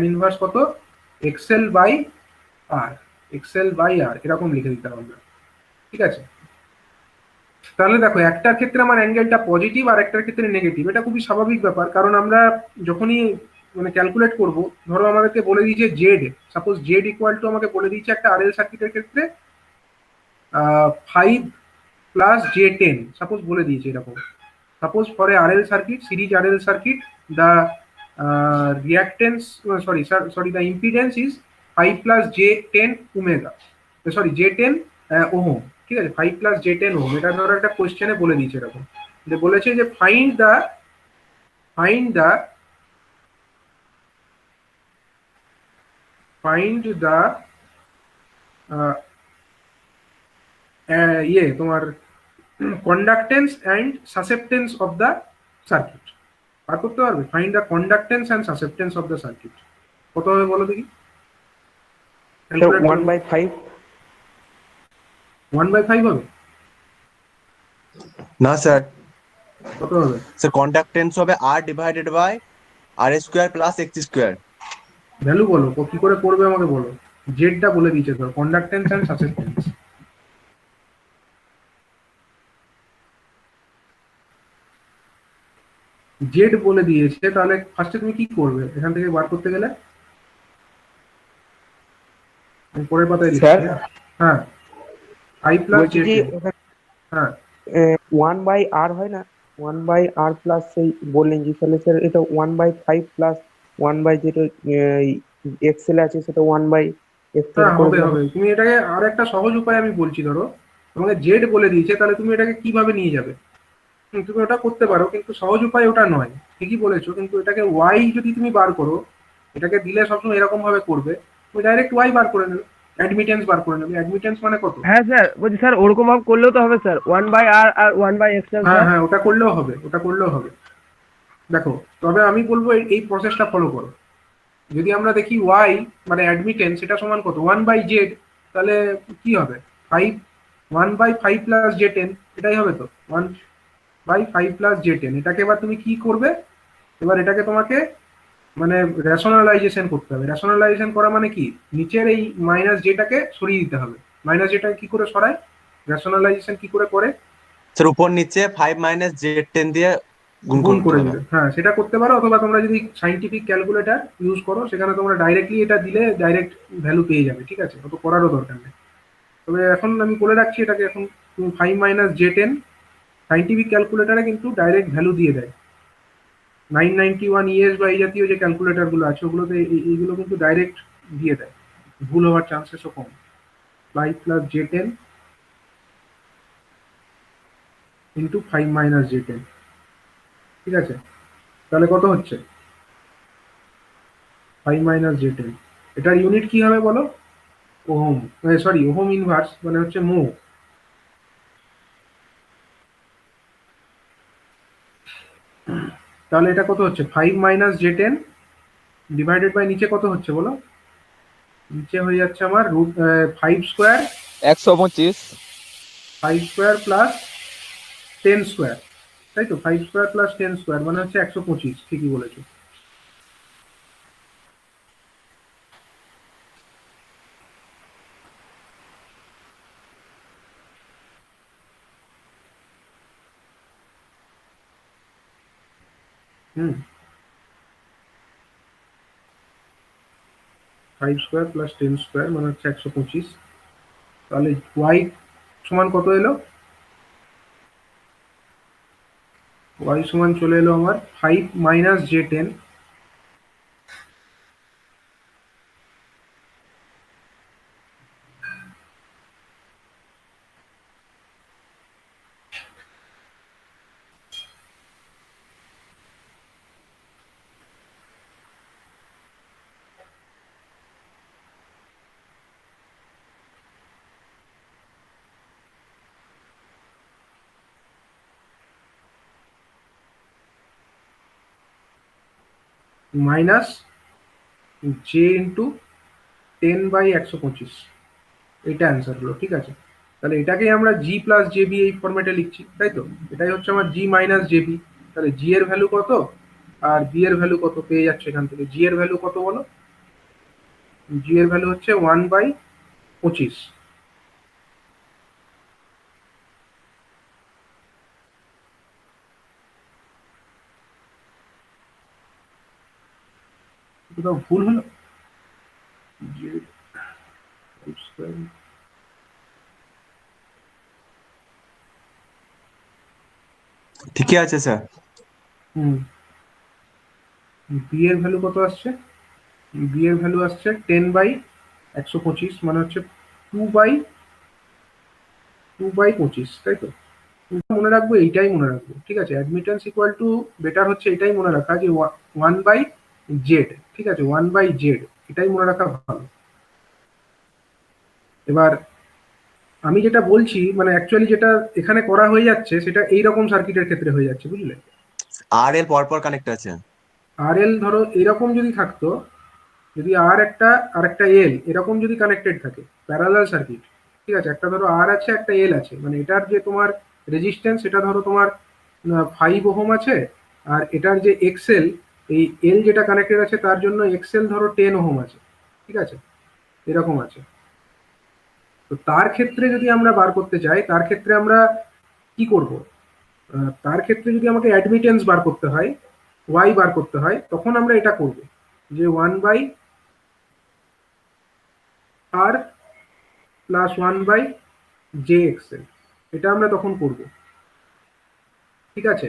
ইনভার্স কত? XL by R, XL by R, এরকম লিখে দিতাম আমরা। ঠিক আছে, তাহলে দেখো একটার ক্ষেত্রে আমার অ্যাঙ্গেলটা পজিটিভ আর একটার ক্ষেত্রে নেগেটিভ। এটা খুবই স্বাভাবিক ব্যাপার, কারণ আমরা যখনই মানে ক্যালকুলেট করব, ধরো আমাদেরকে বলে দিয়েছে Z, suppose Z equal to আমাকে বলে দিয়েছে একটা আরএল সার্কিটের ক্ষেত্রে 5 + J10, সাপোজ বলে দিয়েছে এরকম। Suppose for a RL circuit, series RL circuit, the reactance, sorry the impedance is 5 + J10 omega, sorry J10 ohm, ঠিক আছে, 5 + J10 ওহম। এটা ধরো একটা কোয়েশ্চেনে বলে দিয়েছে এরকম, যে বলেছে যে ফাইন্ড দ্য ইয়ে তোমার conductance and susceptance of the circuit. বার করতে পারবে? Find the conductance and susceptance of the circuit. কত হবে বলো দেখি? স্যার 1/5। 1/5 হবে? না স্যার, কত হবে? স্যার কন্ডাক্টেন্স হবে R/2 প্লাস X²। ভ্যালু বলো, কি করে করবে আমাকে বলো। জেডটা বলে দিয়েছে ধর, কন্ডাক্টেন্স অ্যান্ড সাসেপ্টেন্স। জেড বলে দিয়েছে, তাহলে ফার্স্টে তুমি কি করবে এখান থেকে বার করতে গেলে? আমি পরের পাতায় স্যার লিখছি। হ্যাঁ, I+J10। বলছি যে হ্যাঁ 1/R হয় না, 1/R প্লাস সেই বললেন যে, তাহলে স্যার এটা 1/5 প্লাস 1/, যেটা এক্সেল আছে সেটা 1/X হ্যাঁ করে হবে দেওয়া হবে। হয়। তুমি এটাকে আর একটা সহজ উপায় আমি বলছি, ধরো তোমাকে জেড বলে দিয়েছে, তাহলে তুমি এটাকে কিভাবে নিয়ে যাবে? তুমি ওটা করতে পারো, কিন্তু সহজ উপায় ওটা নয়, ঠিকই বলেছো। কিন্তু এটাকে ওয়াই যদি তুমি বার করো, এটাকে দিলে সবসময় এরকম ভাবে করবে, তুমি ডাইরেক্ট ওয়াই বার করে নেবে, অ্যাডমিটেন্স বার করে নেবে। অ্যাডমিটেন্স মানে কত? হ্যাঁ স্যার, বলছি স্যার ওরকম ভাবে করলেও তো হবে স্যার, 1/R আর 1/XL হ্যাঁ স্যার। হ্যাঁ, ওটা করলেও হবে, ওটা করলেও হবে। দেখো, তবে আমি বলবো এই প্রসেসটা ফলো করো। যদি আমরা দেখি ওয়াই মানে অ্যাডমিটেন্স, এটা সমান কত? 1/Z, তাহলে কি হবে? 5, 1/5 + J10, এটাই হবে তো, 1/5 + J10। এটাকে এবার তুমি কি করবে? এবার এটাকে তোমাকে মানে রেশনালাইজেশন করতে হবে। রেশনালাইজেশন করা মানে কি? নিচের এই মাইনাস জেটাকে সরিয়ে দিতে হবে। মাইনাস জেটাকে কি করে সরায়? রেশনালাইজেশন কি করে করে? স্যার উপর নিচে 5 - J10 দিয়ে গুণ গুণ করতে করে হবে। দিলে, হ্যাঁ সেটা করতে পারো। অথবা তোমরা যদি সাইন্টিফিক ক্যালকুলেটর ইউজ করো, সেখানে তোমরা ডাইরেক্টলি এটা দিলে ডাইরেক্ট ভ্যালু পেয়ে যাবে, ঠিক আছে, অত করারও দরকার নেই। তবে এখন আমি বলে রাখছি এটাকে, এখন তুমি 5 - J10 সাইন্টিফিক ক্যালকুলেটারে কিন্তু ডাইরেক্ট ভ্যালু দিয়ে দেয়। 991 বা এই জাতীয় যে ক্যালকুলেটর গুলো আছে, ওগুলোতে এইগুলো কিন্তু ডাইরেক্ট দিয়ে দেয়, ভুল হওয়ার চান্সেসও কম। 5 + J10 ইন্টু 5 - J10, ঠিক আছে, তাহলে কত হচ্ছে? 5 - J10। এটার ইউনিট কি হবে বলো? ওহম, সরি ওহম ইনভার্স মানে হচ্ছে মো। তাহলে এটা কত হচ্ছে? 5 - J10 ডিভাইডেড বাই নিচে কত হচ্ছে বলো? নিচে হয়ে যাচ্ছে আমার √5² 125। 5² প্লাস 10², তাই তো? 5² প্লাস 10² মানে হচ্ছে 125, ঠিকই বলেছো। হুম, 5² প্লাস 10² মানে হচ্ছে 125। তাহলে ওয়াই সমান কত এলো? ওয়াই সমান চলে এলো আমার 5 - J10 মাইনাস জে ইন্টু 10/125, এটা অ্যান্সার হলো, ঠিক আছে। তাহলে এটাকেই আমরা G+JB এই ফরম্যাটে লিখছি, তাই তো? এটাই হচ্ছে আমার G - JB। তাহলে জি এর ভ্যালু কত আর বি এর ভ্যালু কত পেয়ে যাচ্ছে এখান থেকে? জি এর ভ্যালু কত বলো? জি এর ভ্যালু হচ্ছে 1/25। কোথাও ভুল হলো? জেড স্কোয়ার, ঠিকই আছে স্যার। হুম, বি এর ভ্যালু কত আসছে? বি এর ভ্যালু আসছে 10/125, মানে হচ্ছে 2/25, তাই তো? মনে রাখবো, এইটাই মনে রাখবো, ঠিক আছে? অ্যাডমিটেন্স ইকুয়াল টু, বেটার হচ্ছে এটাই মনে রাখা যে 1/z, ঠিক আছে? 1/z, এটাই মনে রাখা ভালো। এবার আমি যেটা বলছি, মানে অ্যাকচুয়ালি যেটা এখানে করা হয়ে যাচ্ছে সেটা এইরকম সার্কিটের ক্ষেত্রে হয়ে যাচ্ছে, বুঝলে? আর এল পরপর কানেক্ট আছে। আর এল ধরো এরকম যদি থাকতো, যদি আর একটা আর একটা এল এরকম যদি কানেক্টেড থাকে, প্যারালাল সার্কিট, ঠিক আছে? একটা ধরো আর আছে, একটা এল আছে, মানে এটার যে তোমার রেজিস্ট্যান্স, এটা ধরো তোমার 5 ওহম আছে, আর এটার যে এক্সেল, এই এল যেটা কানেক্টেড আছে তার জন্য এক্সেল ধরো 10 ওহম আছে, ঠিক আছে? এরকম আছে। তো তার ক্ষেত্রে যদি আমরা বার করতে চাই, তার ক্ষেত্রে আমরা কি করব? তার ক্ষেত্রে যদি আমাকে অ্যাডমিটেন্স বার করতে হয়, ওয়াই বার করতে হয়, তখন আমরা এটা করব যে 1/r প্লাস 1/jxl, এটা আমরা তখন করব, ঠিক আছে?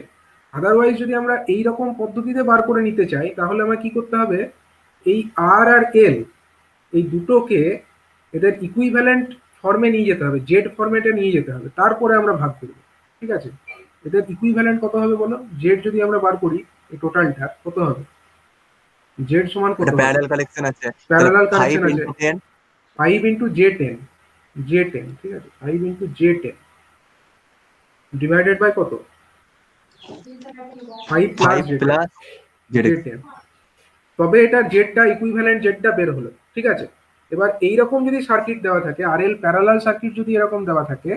আদারওয়াইজ যদি আমরা এই রকম পদ্ধতিতে বার করে নিতে চাই, তাহলে আমার কি করতে হবে? এই আর আর এল, এই দুটোকে এদের ইকুইভ্যালেন্ট ফর্মে নিয়ে যেতে হবে, জেড ফরম্যাটে নিয়ে যেতে হবে, তারপরে আমরা ভাগ করব, ঠিক আছে? এদের ইকুইভ্যালেন্ট কত হবে বলো? জেড যদি আমরা বার করি, এই টোটালটা কত হবে? জেড সমান কত এটা হবে? প্যারালাল কানেকশন আছে, তাহলে প্যারালাল 5 কানেকশন আছে, ইন্টু 10। 5 × J10, ঠিক আছে? 5 × J10 ডিভাইডেড বাই কত? 5 প্লাস 5 প্লাস জেড। J10, তবে এটা জেডটা ইকুইভ্যালেন্ট জেডটা বের হলো, ঠিক আছে? এবার এইরকম যদি সার্কিট দেওয়া থাকে, আর এল প্যারালাল সার্কিট যদি এরকম দেওয়া থাকে,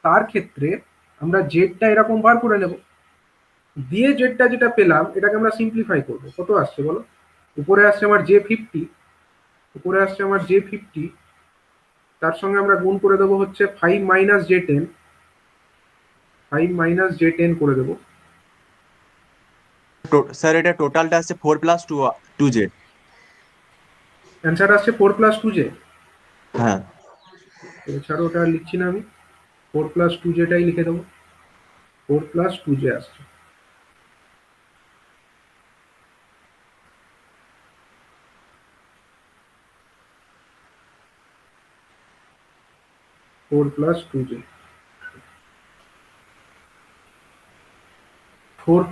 তার ক্ষেত্রে আমরা জেডটা এরকম বার করে নেব, দিয়ে জেডটা যেটা পেলাম এটাকে আমরা সিম্পলিফাই করব। কত আসছে বলো? উপরে আসছে আমার J50, উপরে আসছে আমার J50, তার সঙ্গে আমরা গুণ করে দেবো হচ্ছে 5 - J10, 5 - J10 করে দেবো। স্যার এটা টোটালটা আছে 4 প্লাস 2 জেড। অ্যান্সার আসছে 4 + 2J। হ্যাঁ এছাড়াও ওটা আর লিখছি না আমি, 4 + 2Jটাই লিখে দেবো, 4 + 2J আসছে। फोर प्लस टू जे, 4 +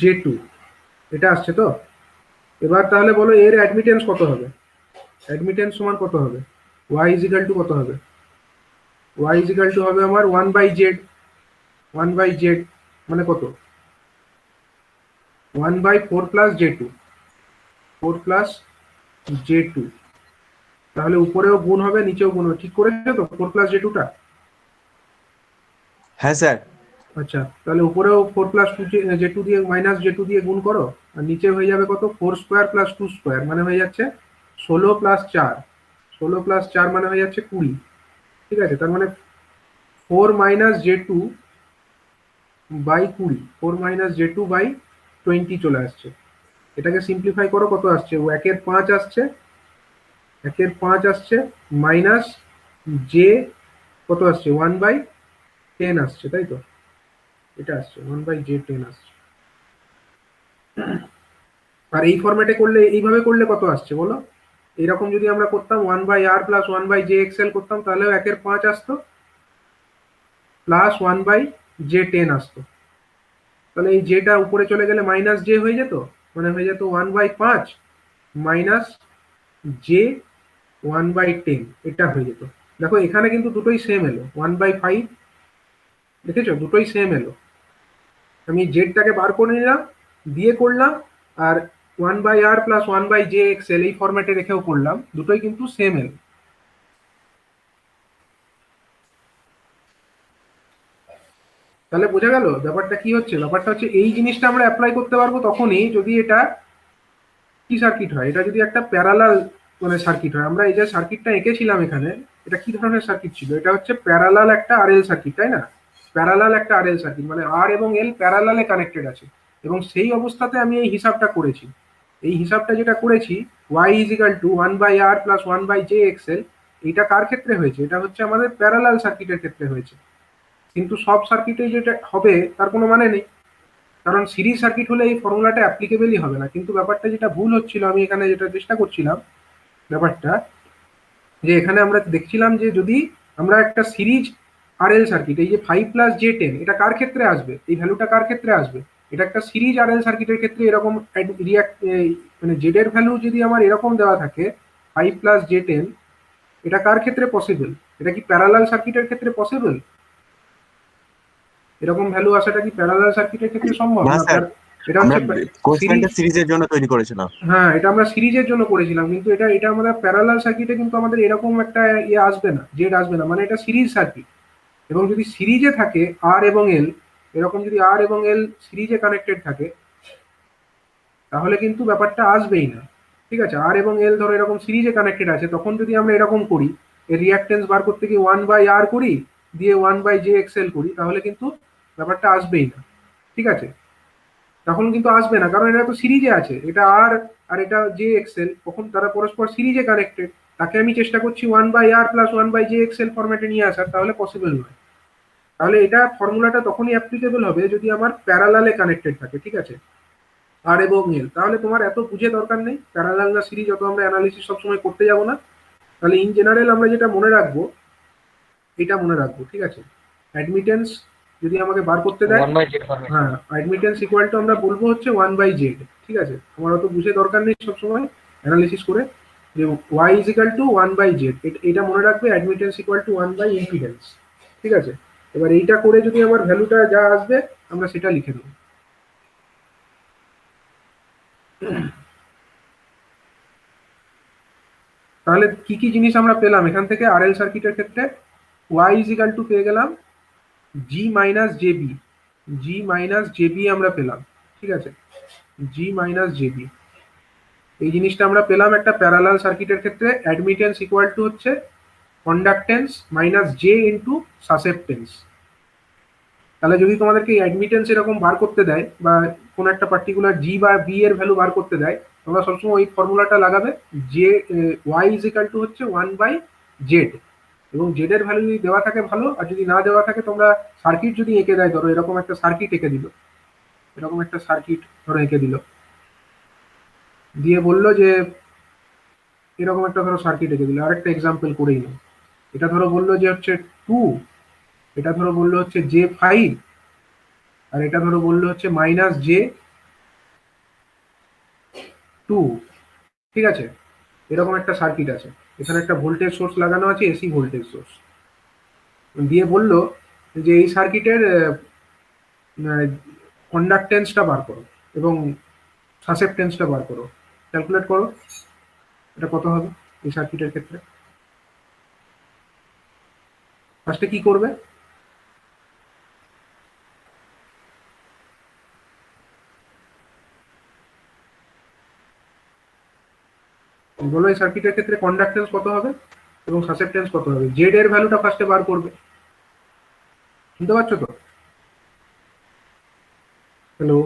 J2, এটা আসছে তো? এবার তাহলে বলো এর অ্যাডমিটেন্স কত হবে? অ্যাডমিটেন্স সমান কত হবে? y = কত হবে? y = হবে আমার 1/z, 1/z মানে কত? 1/4 + J2, 4 + J2, তাহলে উপরেও গুণ হবে নিচেও গুণ হবে, ঠিক করেছো তো 4 + J2টা? হ্যাঁ স্যার। আচ্ছা, তাহলে উপরেও 4 + 2J2 দিয়ে -J2 দিয়ে গুণ করো, আর নিচে হয়ে যাবে কত? 4² + 2², মানে হয়ে যাচ্ছে 16 + 4, 16 + 4 মানে হয়ে যাচ্ছে 20, ঠিক আছে? তার মানে 4 - J2 বাই 20, 4 - J2 বাই 20 চলে আসছে। এটাকে সিম্পলিফাই করো, কত আসছে? ও 1/5 আসছে, 1/5 আসছে, মাইনাস জে কত আসছে? 1/10 আসছে, তাই তো? এটা আসছে 1/J10 আসছে। আর এই ফরম্যাটে করলে, এইভাবে করলে কত আসছে বলো? এইরকম যদি আমরা করতাম 1/r প্লাস 1/jxl করতাম, তাহলেও 1/5 আসতো, প্লাস 1/J10 আসতো। তাহলে এই জেটা উপরে চলে গেলে মাইনাস জে হয়ে যেত, মানে হয়ে যেত 1/5 মাইনাস জে 1/10, এটা হয়ে যেত। দেখো এখানে কিন্তু দুটোই সেম এলো, 1/5, দেখেছো দুটোই সেম এলো। আমি জেডটাকে বার করে নিলাম, দিয়ে করলাম, আর 1/r প্লাস 1/jxl এই ফরম্যাটে রেখেও করলাম, দুটোই কিন্তু সেম এলো। তাহলে বোঝা গেল ব্যাপারটা কি হচ্ছে? ব্যাপারটা হচ্ছে এই জিনিসটা আমরা অ্যাপ্লাই করতে পারবো তখনই যদি এটা কি সার্কিট হয়, এটা যদি একটা প্যারালাল মানে সার্কিট হয়। আমরা এই যে সার্কিটটা এঁকেছিলাম এখানে, এটা কি ধরনের সার্কিট ছিল? এটা হচ্ছে প্যারালাল একটা আরএল সার্কিট, তাই না? প্যারালাল একটা আরএল সার্কিট, মানে আর এবং এল প্যারালালে কানেক্টেড আছে, এবং সেই অবস্থাতে আমি এই হিসাবটা করেছি। এই হিসাবটা যেটা করেছি Y is equal to 1/r plus 1/jxl, এটা কার ক্ষেত্রে হয়েছে? এটা হচ্ছে আমাদের প্যারালাল সার্কিটের ক্ষেত্রে হয়েছে। কিন্তু সব সার্কিটে যেটা হবে তার কোনো মানে নেই, কারণ সিরিজ সার্কিট হলে এই ফর্মুলাটা অ্যাপ্লিকেবলই হবে না। কিন্তু ব্যাপারটা যেটা ভুল হচ্ছিল, আমি এখানে যেটা চেষ্টা করছিলাম ব্যাপারটা, যে এখানে আমরা দেখছিলাম যে যদি আমরা একটা সিরিজ আরএল সার্কিট, এই যে 5+j10, এটা কার ক্ষেত্রে আসবে? এই ভ্যালুটা কার ক্ষেত্রে আসবে? এটা একটা সিরিজ আরএল সার্কিটের ক্ষেত্রে এরকম মানে জেড এর ভ্যালু যদি আমার এরকম দেওয়া থাকে 5+j10, এটা কার ক্ষেত্রে পসিবল? এটা কি প্যারালাল সার্কিটের ক্ষেত্রে পসিবল? এরকম ভ্যালু আসাটা কি প্যারালাল সার্কিটের ক্ষেত্রে সম্ভব? না না, স্যার, এটা আমরা হচ্ছে সিরিজ। কোশ্চেনটা সিরিজের জন্য তৈরি করেছিলাম। হ্যাঁ, এটা আমরা সিরিজের জন্য করেছিলাম, কিন্তু এটা এটা আমাদের প্যারালাল সার্কিটে কিন্তু আমাদের এরকম একটা ইয়ে আসবে না, জেড আসবে না, মানে এটা সিরিজ সার্কিট। এবং যদি সিরিজে থাকে আর এবং এল, এরকম যদি আর এবং এল সিরিজে কানেক্টেড থাকে, তাহলে কিন্তু ব্যাপারটা আসবেই না। ঠিক আছে, আর এবং এল ধরো এরকম সিরিজে কানেক্টেড আছে, তখন যদি আমরা এরকম করি, এর রিয়াক্টেন্স বার করতে গিয়ে 1/r করি, দিয়ে 1/jxl করি, তাহলে কিন্তু ব্যাপারটা আসবেই না। ঠিক আছে, তখন কিন্তু আসবে না, কারণ এটা তো সিরিজে আছে, এটা আর আর এটা জে এক্সেল, কখন তারা পরস্পর সিরিজে কানেক্টেড। তাকে আমি চেষ্টা করছি 1/r প্লাস 1/jxl ফরম্যাটে নিয়ে আসার, তাহলে পসিবল নয়। তাহলে এটা ফর্মুলাটা তখনই অ্যাপ্লিকেবল হবে যদি আমার প্যারালালে কানেক্টেড থাকে। ঠিক আছে, আর এবং এল, তাহলে তোমার এত বুঝে দরকার নেই প্যারালাল না সিরিজ, অত আমরা অ্যানালিসিস সবসময় করতে যাব না। তাহলে ইন জেনারেল আমরা যেটা মনে রাখবো, এটা মনে রাখবো। ঠিক আছে, অ্যাডমিটেন্স যদি আমাকে বার করতে দেয়, 1/z ফরম্যাট। হ্যাঁ, অ্যাডমিটেন্স ইকুয়াল টু আমরা বলবো হচ্ছে 1/z। ঠিক আছে, আমার অত বুঝে দরকার নেই সবসময় অ্যানালিসিস করে, যে y is equal two 1/z, এটা মনে রাখবে, অ্যাডমিটেন্স ইকুয়াল টু 1/ইম্পিডেন্স। ঠিক আছে, এবার এইটা করে যদি আমার ভ্যালুটা যা আসবে আমরা সেটা লিখে দেবো। তাহলে কি কি জিনিস আমরা পেলাম এখান থেকে? আরএল সার্কিটের ক্ষেত্রে y ইজ ইকাল টু পেয়ে গেলাম জি মাইনাস জেবি আমরা পেলাম। ঠিক আছে, জি মাইনাস জেবি, এই জিনিসটা আমরা পেলাম একটা প্যারালাল সার্কিটের ক্ষেত্রে। অ্যাডমিটেন্স ইকুয়াল টু হচ্ছে conductance minus J into susceptance. তাহলে যদি তোমাদেরকে অ্যাডমিটেন্স এরকম বার করতে দেয়, বা কোন একটা পার্টিকুলার জি বা বি এর ভ্যালু বার করতে দেয়, তোমরা সবসময় ওই ফর্মুলাটা লাগাবে, যে ওয়াই ইজ ইকাল টু হচ্ছে 1/জেড। এবং জেড এর ভ্যালু যদি দেওয়া থাকে ভালো, আর যদি না দেওয়া থাকে, তোমরা সার্কিট যদি এঁকে দেয়, ধরো এরকম একটা সার্কিট এঁকে দিল, এরকম একটা সার্কিট ধরো এঁকে দিল, দিয়ে বললো যে এরকম একটা ধরো সার্কিট এঁকে দিল, আরেকটা এক্সাম্পল করেই নাও। এটা ধরো বললো যে হচ্ছে 2, এটা ধরো বললো হচ্ছে J5, আর এটা ধরো বললো হচ্ছে -J2। ঠিক আছে, এরকম একটা সার্কিট আছে, এখানে একটা ভোল্টেজ সোর্স লাগানো আছে, এসি ভোল্টেজ সোর্স, দিয়ে বললো যে এই সার্কিটের কন্ডাক্টেন্সটা বার করো এবং সাসেপ্টেন্সটা বার করো। ক্যালকুলেট করো, এটা কত হবে এই সার্কিটের ক্ষেত্রে? ফার্স্টে কি করবে? বলো এই সার্কিটের ক্ষেত্রে কন্ডাক্টেন্স কত হবে এবং সাসেপ্টেন্স কত হবে? জেড এর ভ্যালুটা ফার্স্টে বার করবে। শুনতে পাচ্ছ তো? হ্যালো,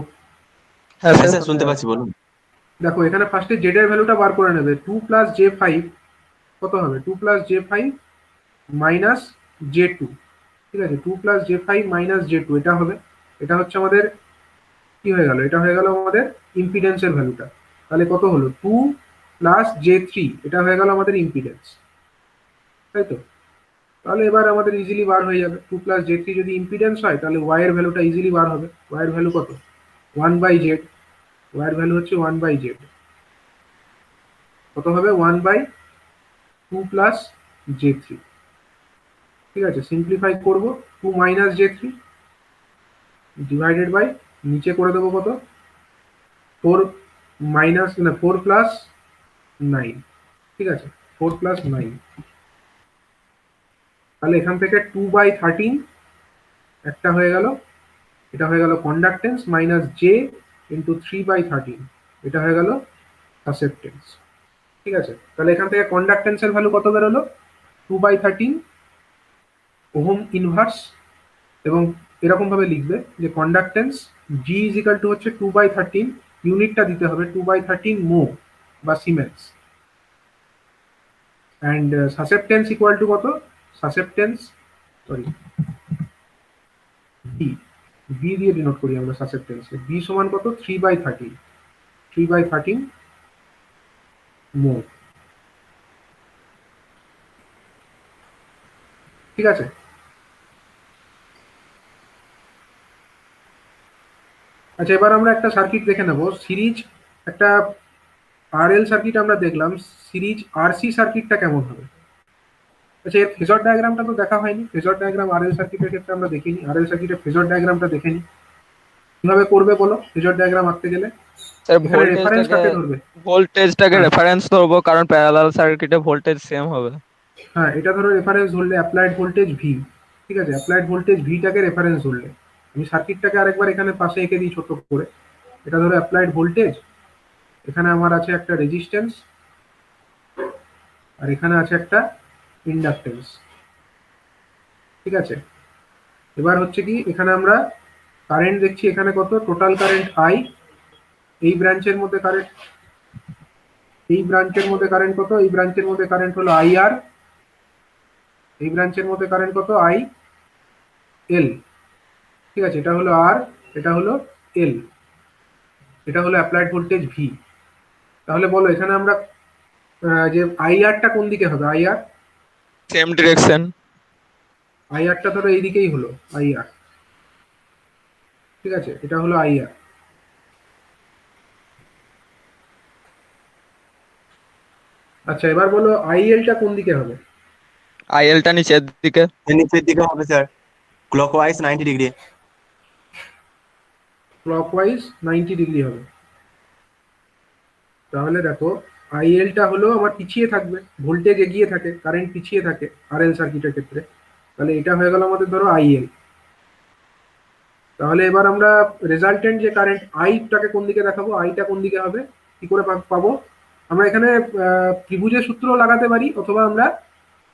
হ্যাঁ হ্যাঁ স্যার, স্যার, শুনতে পাচ্ছি, বলুন। দেখো এখানে ফার্স্টে জেড এর ভ্যালুটা বার করে নেবে। 2+J5 কত হবে? 2+J5 minus J2। ঠিক আছে, 2+J5 মাইনাস J2, এটা হবে, এটা হচ্ছে আমাদের কি হয়ে গেল, এটা হয়ে গেল আমাদের ইম্পিডেন্সের ভ্যালুটা। তাহলে কত হলো? 2+J3, এটা হয়ে গেল আমাদের ইম্পিডেন্স, তাই তো? তাহলে এবার আমাদের ইজিলি বার হয়ে যাবে, 2+J3 যদি ইম্পিডেন্স হয়, তাহলে ওয়াই এর ভ্যালুটা ইজিলি বার হবে। ওয়াই এর ভ্যালু কত? 1/z, ওয়াই এর ভ্যালু হচ্ছে 1/z, কত হবে? 1/2+J3। ঠিক আছে, সিম্পলিফাই করবো, 2-J3 ডিভাইডেড বাই, নিচে করে দেবো কত? 4 মাইনাস না 4+9। ঠিক আছে, 4+9, তাহলে এখান থেকে 2/13 একটা হয়ে গেল, এটা হয়ে গেল কন্ডাক্টেন্স, মাইনাস জে ইন্টু 3/13, এটা হয়ে গেল সাসেপ্টেন্স। ঠিক আছে, তাহলে এখান থেকে কন্ডাক্টেন্সের ভ্যালু কত বেরোলো? 2/13 ওহম ইনভার্স। এবং এরকম ভাবে লিখবে যে conductance G is equal to হচ্ছে 2/13 ইউনিটটা দিতে হবে 2/13 মো বা siemens. And susceptance equal to কত? সাসেপ্টেন্স, সরি, বি, বি দিয়ে ডিনোট করি আমরা সাসেপ্টেন্সকে। বি সমান কত? 3/13, 3/13 মো। ঠিক আছে? আচ্ছা, এবার আমরা একটা সার্কিট দেখে নেব। সিরিজ একটা আরএল সার্কিট আমরা দেখলাম, সিরিজ আরসি সার্কিটটা কেমন হবে? আচ্ছা, এর ফেজর ডায়াগ্রামটা তো দেখা হয়নি। ফেজর ডায়াগ্রাম আরএল সার্কিটের ক্ষেত্রে আমরা দেখিনি। আরএল সার্কিটের ফেজর ডায়াগ্রামটা দেখে নিই। কিভাবে করবে বলো ফেজর ডায়াগ্রাম আঁকতে গেলে? স্যার এখানে রেফারেন্স কাকে ধরবে? ভোল্টেজটাকে হ্যাঁ, রেফারেন্স ধরবো, কারণ প্যারালাল সার্কিটে ভোল্টেজ সেম হবে। হ্যাঁ, এটা ধরো রেফারেন্স ধরলে অ্যাপ্লাইড ভোল্টেজ ভি। ঠিক আছে, অ্যাপ্লাইড ভোল্টেজ ভিটাকে রেফারেন্স ধরলে, আমি সার্কিটটাকে আরেকবার এখানে পাশে এঁকে দিই ছোট করে। এটা ধরো অ্যাপ্লাইড ভোল্টেজ, এখানে আমার আছে একটা রেজিস্ট্যান্স, আর এখানে আছে একটা ইন্ডাকটেন্স। ঠিক আছে, এবার হচ্ছে কি, এখানে আমরা কারেন্ট দেখছি, এখানে কত টোটাল কারেন্ট আই, এই ব্রাঞ্চের মধ্যে কারেন্ট, এই ব্রাঞ্চের মধ্যে কারেন্ট কত? এই ব্রাঞ্চের মধ্যে কারেন্ট হলো আই আর, এই ব্রাঞ্চের মধ্যে কারেন্ট কত? I L. ঠিক আছে, এটা হলো আর, এটা হলো এল, এটা হলো অ্যাপ্লাইড ভোল্টেজ ভি। তাহলে বলো এখানে আমরা যে আই আরটা কোন দিকে হবে? I R, same direction. I আরটা ধরো এইদিকেই হলো আই আর। ঠিক আছে, এটা হলো আই আর। আচ্ছা, এবার বলো আই এলটা কোন দিকে হবে? আইএলটা নিচের দিকে। নিচের দিকে হবে sir, clockwise 90 degree. Clockwise 90 degree হবে। তাহলে দেখো, আইএলটা হলো আমার পিছিয়ে থাকবে, ভোল্টেজ এগিয়ে থাকে, কারেন্ট পিছিয়ে থাকে আরএল সার্কিটের ক্ষেত্রে। তাহলে এটা হয়ে গেল আমাদের ধরো আইএল। তাহলে এবার আমরা রেজাল্টেন্ট যে কারেন্ট আইটাকে কোন দিকে দেখাবো? আইটা কোন দিকে হবে, কি করে পাবো? আমরা এখানে ত্রিভুজের সূত্র লাগাতে পারি, অথবা আমরা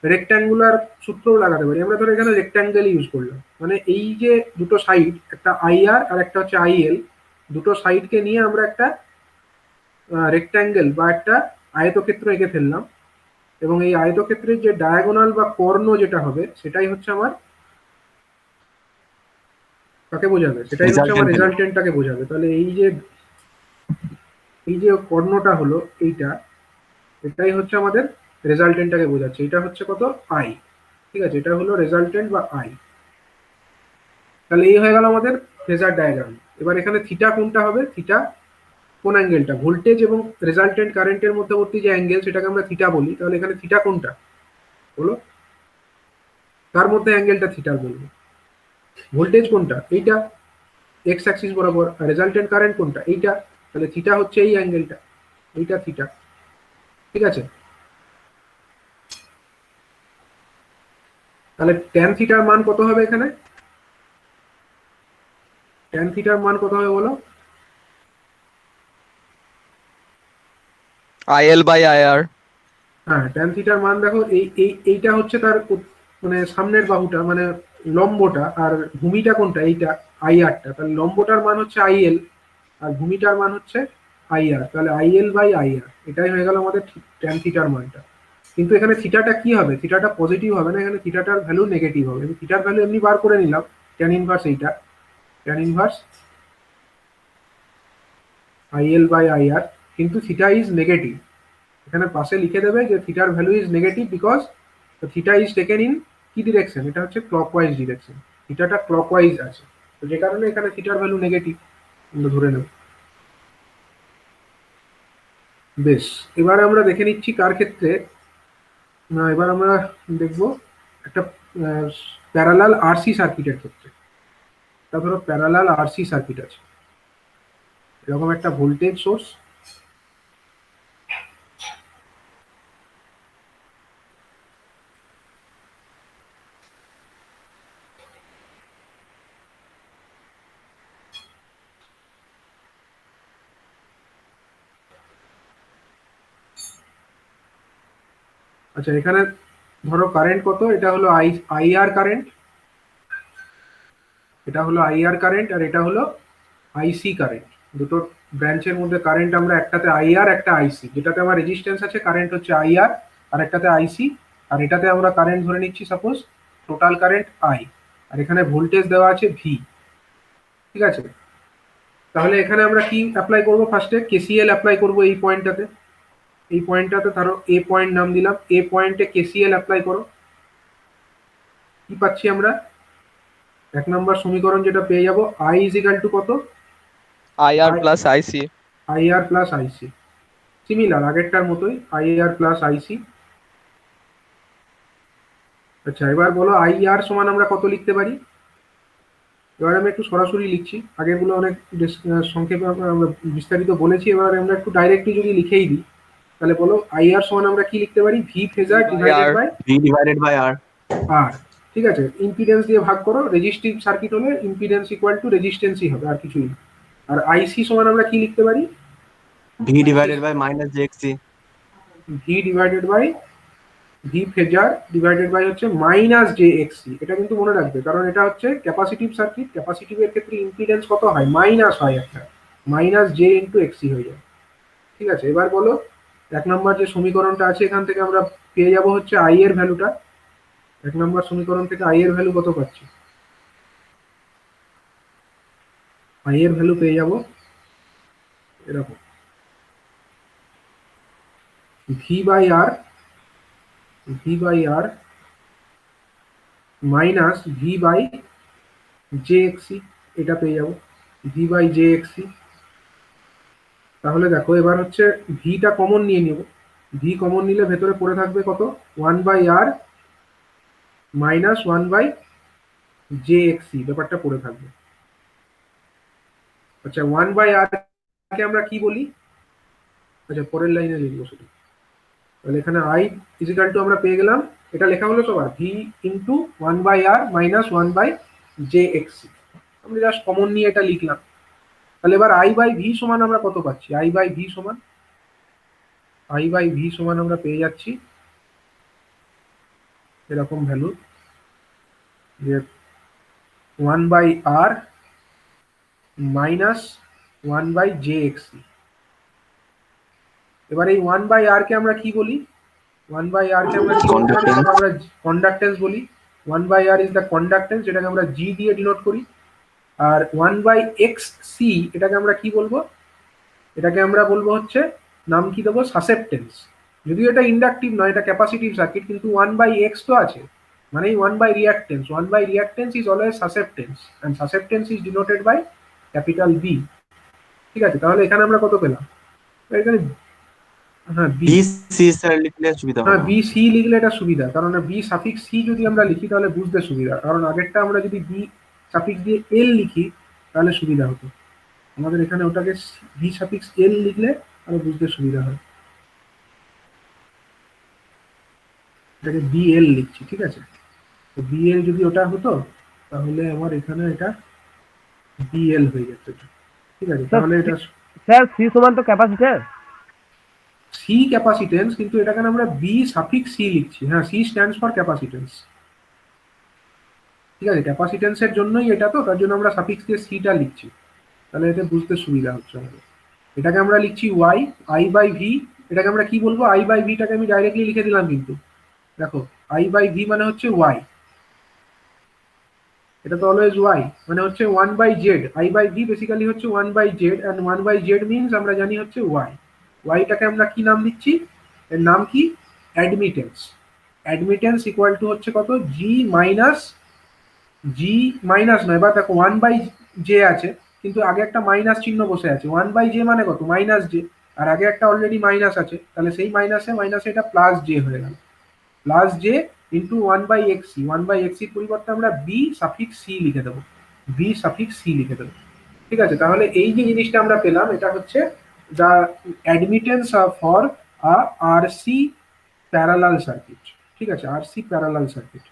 রেক্ট্যাঙ্গুলার সূত্রও লাগাতে পারি। আমরা ধরো এখানে রেক্ট্যাঙ্গেল ইউজ করলাম, মানে এই যে দুটো সাইড, একটা আইআর আর একটা হচ্ছে আইএল, দুটো সাইডকে নিয়ে আমরা একটা রেক্ট্যাঙ্গেল বা একটা আয়তক্ষেত্র এঁকে ফেললাম। এবং এই আয়তক্ষেত্রের যে ডায়াগোনাল বা কর্ণ যেটা হবে, সেটাই হচ্ছে আমার কাকে বোঝাবে? সেটাই হচ্ছে আমার Resultant। রেজাল্টেন্টটাকে বোঝাবে। তাহলে এই যে কর্ণটা হলো এইটা, এটাই হচ্ছে আমাদের রেজাল্টেন্টটাকে বোঝাচ্ছে। এটা হচ্ছে কত? আই। ঠিক আছে, এটা হলো রেজাল্টেন্ট বা আই। তাহলে এই হয়ে গেল আমাদের ফেজার ডায়াগ্রাম। এবার এখানে থিটা কোনটা হবে? থিটা কোন অ্যাঙ্গেলটা? ভোল্টেজ এবং রেজাল্টেন্ট কারেন্টের মধ্যবর্তী যে অ্যাঙ্গেল, সেটাকে আমরা থিটা বলি। তাহলে এখানে থিটা কোনটা বলো? তার মধ্যে অ্যাঙ্গেলটা থিটা বলবো। ভোল্টেজ কোনটা? এইটা, এক্স অ্যাক্সিস বরাবর। আর রেজাল্টেন্ট কারেন্ট কোনটা? এইটা। তাহলে থিটা হচ্ছে এই অ্যাঙ্গেলটা, এইটা থিটা। ঠিক আছে, তাহলে ট্যান থিটার মান কত হবে এখানে? ট্যান থিটার মান কত হবে বলো? IL by IR. হ্যাঁ, ট্যান থিটার মান দেখো, এইটা হচ্ছে তার মানে সামনের বাহুটা, মানে লম্বটা। আর ভূমিটা কোনটা? এইটা আইআরটা। তাহলে লম্বটার মান হচ্ছে আইএল, আর ভূমিটার মান হচ্ছে আইআর। তাহলে আইএল বাই আইআর, এটাই হয়ে গেল আমাদের ট্যান থিটার মানটা। কিন্তু এখানে থিটাটা কি হবে? থিটাটা পজিটিভ হবে না, এখানে থিটাটার ভ্যালু নেগেটিভ হবে। আমি থিটার ভ্যালু এমনি বার করে নিলাম, ট্যান ইনভার্স এইটা, tan inverse IL by IR. কিন্তু থিটা ইজ নেগেটিভ, এখানে পাশে লিখে দেবে যে থিটার value is negative because theta is taken in কি ডিরেকশন? এটা হচ্ছে ক্লকওয়াইজ ডিরেকশন, থিটাটা ক্লকওয়াইজ আছে। তো যে কারণে এখানে থিটার ভ্যালু নেগেটিভ আমরা ধরে নেব। বেশ, এবার আমরা দেখে নিচ্ছি কার ক্ষেত্রে না, এবার আমরা দেখব একটা প্যারালাল আরসি সার্কিটের ক্ষেত্রে। তা ধরো প্যারালাল আরসি সার্কিট আছে, এরকম একটা ভোল্টেজ সোর্স, আচ্ছা এখানে ধরো কারেন্ট কত? এটা হলো আইআর কারেন্ট, এটা হলো আইআর কারেন্ট, আর এটা হলো আইসি কারেন্ট। দুটো ব্রাঞ্চের মধ্যে কারেন্ট আমরা একটাতে আইআর একটা আইসি, যেটাতে আমার রেজিস্ট্যান্স আছে কারেন্ট হচ্ছে আইআর, আর একটাতে আইসি, আর এটাতে আমরা কারেন্ট ধরে নিচ্ছি সাপোজ টোটাল কারেন্ট আই, আর এখানে ভোল্টেজ দেওয়া আছে ভি। ঠিক আছে, তাহলে এখানে আমরা কি অ্যাপ্লাই করব? ফার্স্টে কেসিএল অ্যাপ্লাই করব এই পয়েন্টটাতে। এই পয়েন্টটাতে ধরো এ পয়েন্ট নাম দিলাম, এ পয়েন্টে কেসিএল অ্যাপ্লাই করো। কি পাচ্ছি আমরা? 1 নম্বর সমীকরণ যেটা পেয়ে যাব, আই ইজ ইকাল টু কত? IR plus IC। IR plus আইসি, সিমিলার আগেরটার মতোই, আইআর প্লাস আইসি। আচ্ছা, এবার বলো আইআর সমান আমরা কত লিখতে পারি? এবার আমি একটু সরাসরি লিখছি, আগেরগুলো অনেক সংক্ষেপে আমরা বিস্তারিত বলেছি, এবার আমরা একটু ডাইরেক্টলি যদি লিখেই দিই, তাহলে বলো আইআর সমান আমরা কি লিখতে পারি? V phasor divided by V divided by R. R. ঠিক আছে, ইম্পিডেন্স দিয়ে ভাগ করো, রেজিস্টিভ সার্কিট হলে ইম্পিডেন্স ইকুয়াল টু রেজিস্ট্যান্সই হবে, আর কিছুই না। আর আইসি সমান আমরা কি লিখতে পারি? V divided by minus JXC. V divided by V phasor divided by হচ্ছে মাইনাস জে এক্সি। এটা কিন্তু মনে রাখবে, কারণ এটা হচ্ছে ক্যাপাসিটিভ সার্কিট, ক্যাপাসিটিভের ক্ষেত্রে ইম্পিডেন্স কত হয়? মাইনাস হয়, একটা মাইনাস জে ইন্টু এক্সি হয়ে যায়। ঠিক আছে, এবার বলো 1 নম্বর যে সমীকরণটা আছে এখান থেকে আমরা পেয়ে যাব হচ্ছে আই এর ভ্যালুটা। 1 নম্বর সমীকরণ থেকে আই এর ভ্যালু কত পাচ্ছি? আই এর ভ্যালু পেয়ে যাব এরকম, V by R, V by R minus V by J এক্সি, এটা পেয়ে যাব, ভি বাই জে এক্সি। তাহলে দেখো এবার হচ্ছে ভিটা কমন নিয়ে নেব, ভি কমন নিলে ভেতরে পড়ে থাকবে কত? 1 by R minus 1 by J X C, ব্যাপারটা পড়ে থাকবে। আচ্ছা, 1 বাই আর কে আমরা কি বলি? আচ্ছা, পরের লাইনে লিখবো শুধু। তাহলে এখানে আই ইজিক্যাল টু আমরা পেয়ে গেলাম, এটা লেখা হলো সবার V into 1 by R minus 1 by J X C. আমরা জাস্ট কমন নিয়ে এটা লিখলাম। তাহলে এবার আই বাই ভি সমান আমরা কত পাচ্ছি? আই বাই ভি সমান, আই বাই ভি সমান আমরা পেয়ে যাচ্ছি এরকম ভ্যালু, যে 1 by R minus 1 by J X C. এবার এই 1 বাই আর কে আমরা কি বলি? 1 বাই আর কে আমরা কি বলতে পারি? Conductance. আমরা কন্ডাক্টেন্স বলি। 1 by R is the conductance, যেটাকে আমরা জি দিয়ে ডিনোট করি। আর 1 বাই এক্স সি, এটাকে আমরা কি বলবো? এটাকে আমরা বলবো হচ্ছে, নাম কি দেবো? সাসেপ্টেন্স। যদিও এটা ইন্ডাকটিভ নয়, এটা ক্যাপাসিটিভ সার্কিট, কিন্তু 1 বাই এক্স তো আছে, মানে 1 by reactance. 1 by reactance is always susceptance, and susceptance is denoted by capital B. ঠিক আছে, তাহলে এখানে আমরা কত পেলাম? এখানে হ্যাঁ বি, বি সি স্যার লিখলে সুবিধা হ্যাঁ হবে। বি সি লিখলে এটা সুবিধা, কারণ বি সাফিক্স সি যদি আমরা লিখি তাহলে বুঝতে সুবিধা, কারণ আগেরটা আমরা যদি বি সাফিক্স দিয়ে এল লিখি তাহলে সুবিধা হতো। আমাদের এখানে ওটাকে বি সাফিক্স এল লিখলে তাহলে বুঝতে সুবিধা হয়। এটাকে বি এল লিখছি, ঠিক আছে? তো বি এল যদি ওটা হতো তাহলে আমার এখানে এটা বি এল হয়ে যেত। ঠিক আছে, তাহলে এটা স্যার সি সমান তো ক্যাপাসিটর। সি ক্যাপাসিটেন্স, কিন্তু এটাকে আমরা বি সাফিক্স সি লিখছি। হ্যাঁ, সি স্ট্যান্ডস ফর ক্যাপাসিটেন্স। ঠিক আছে, ক্যাপাসিটেন্সের জন্যই এটা, তো তার জন্য আমরা সাফিক্স দিয়ে সিটা লিখছি, তাহলে এটা বুঝতে সুবিধা হচ্ছে আমাদের। এটাকে আমরা লিখছি ওয়াই, আই বাই ভি। এটাকে আমরা কি বলবো? আই বাই ভিটাকে আমি ডাইরেক্টলি লিখে দিলাম, কিন্তু দেখো আই বাই ভি মানে হচ্ছে ওয়াই, এটা তো অলওয়েজ ওয়াই, মানে হচ্ছে 1 by Z. I by V basically হচ্ছে 1 by Z, and 1 by Z means আমরা জানি হচ্ছে ওয়াই। ওয়াইটাকে আমরা কি নাম দিচ্ছি? এর নাম কি? অ্যাডমিটেন্স। অ্যাডমিটেন্স ইকুয়াল টু হচ্ছে কত? জি মাইনাস, জি মাইনাস নয়, বা দেখো 1 বাই জে আছে, কিন্তু আগে একটা মাইনাস চিহ্ন বসে আছে। 1 বাই জে মানে কত? মাইনাস জে, আর আগে একটা অলরেডি মাইনাস আছে, তাহলে সেই মাইনাসে মাইনাসে এটা প্লাস জে হয়ে গেল, plus J into 1 by X C. 1 by এক্সির পরিবর্তে আমরা বি সাফিক্স সি লিখে দেবো, বি সাফিক্স সি লিখে দেবো। ঠিক আছে, তাহলে এই যে জিনিসটা আমরা পেলাম, এটা হচ্ছে the admittance for R C parallel circuit. ঠিক আছে, আর সি প্যারালাল সার্কিট।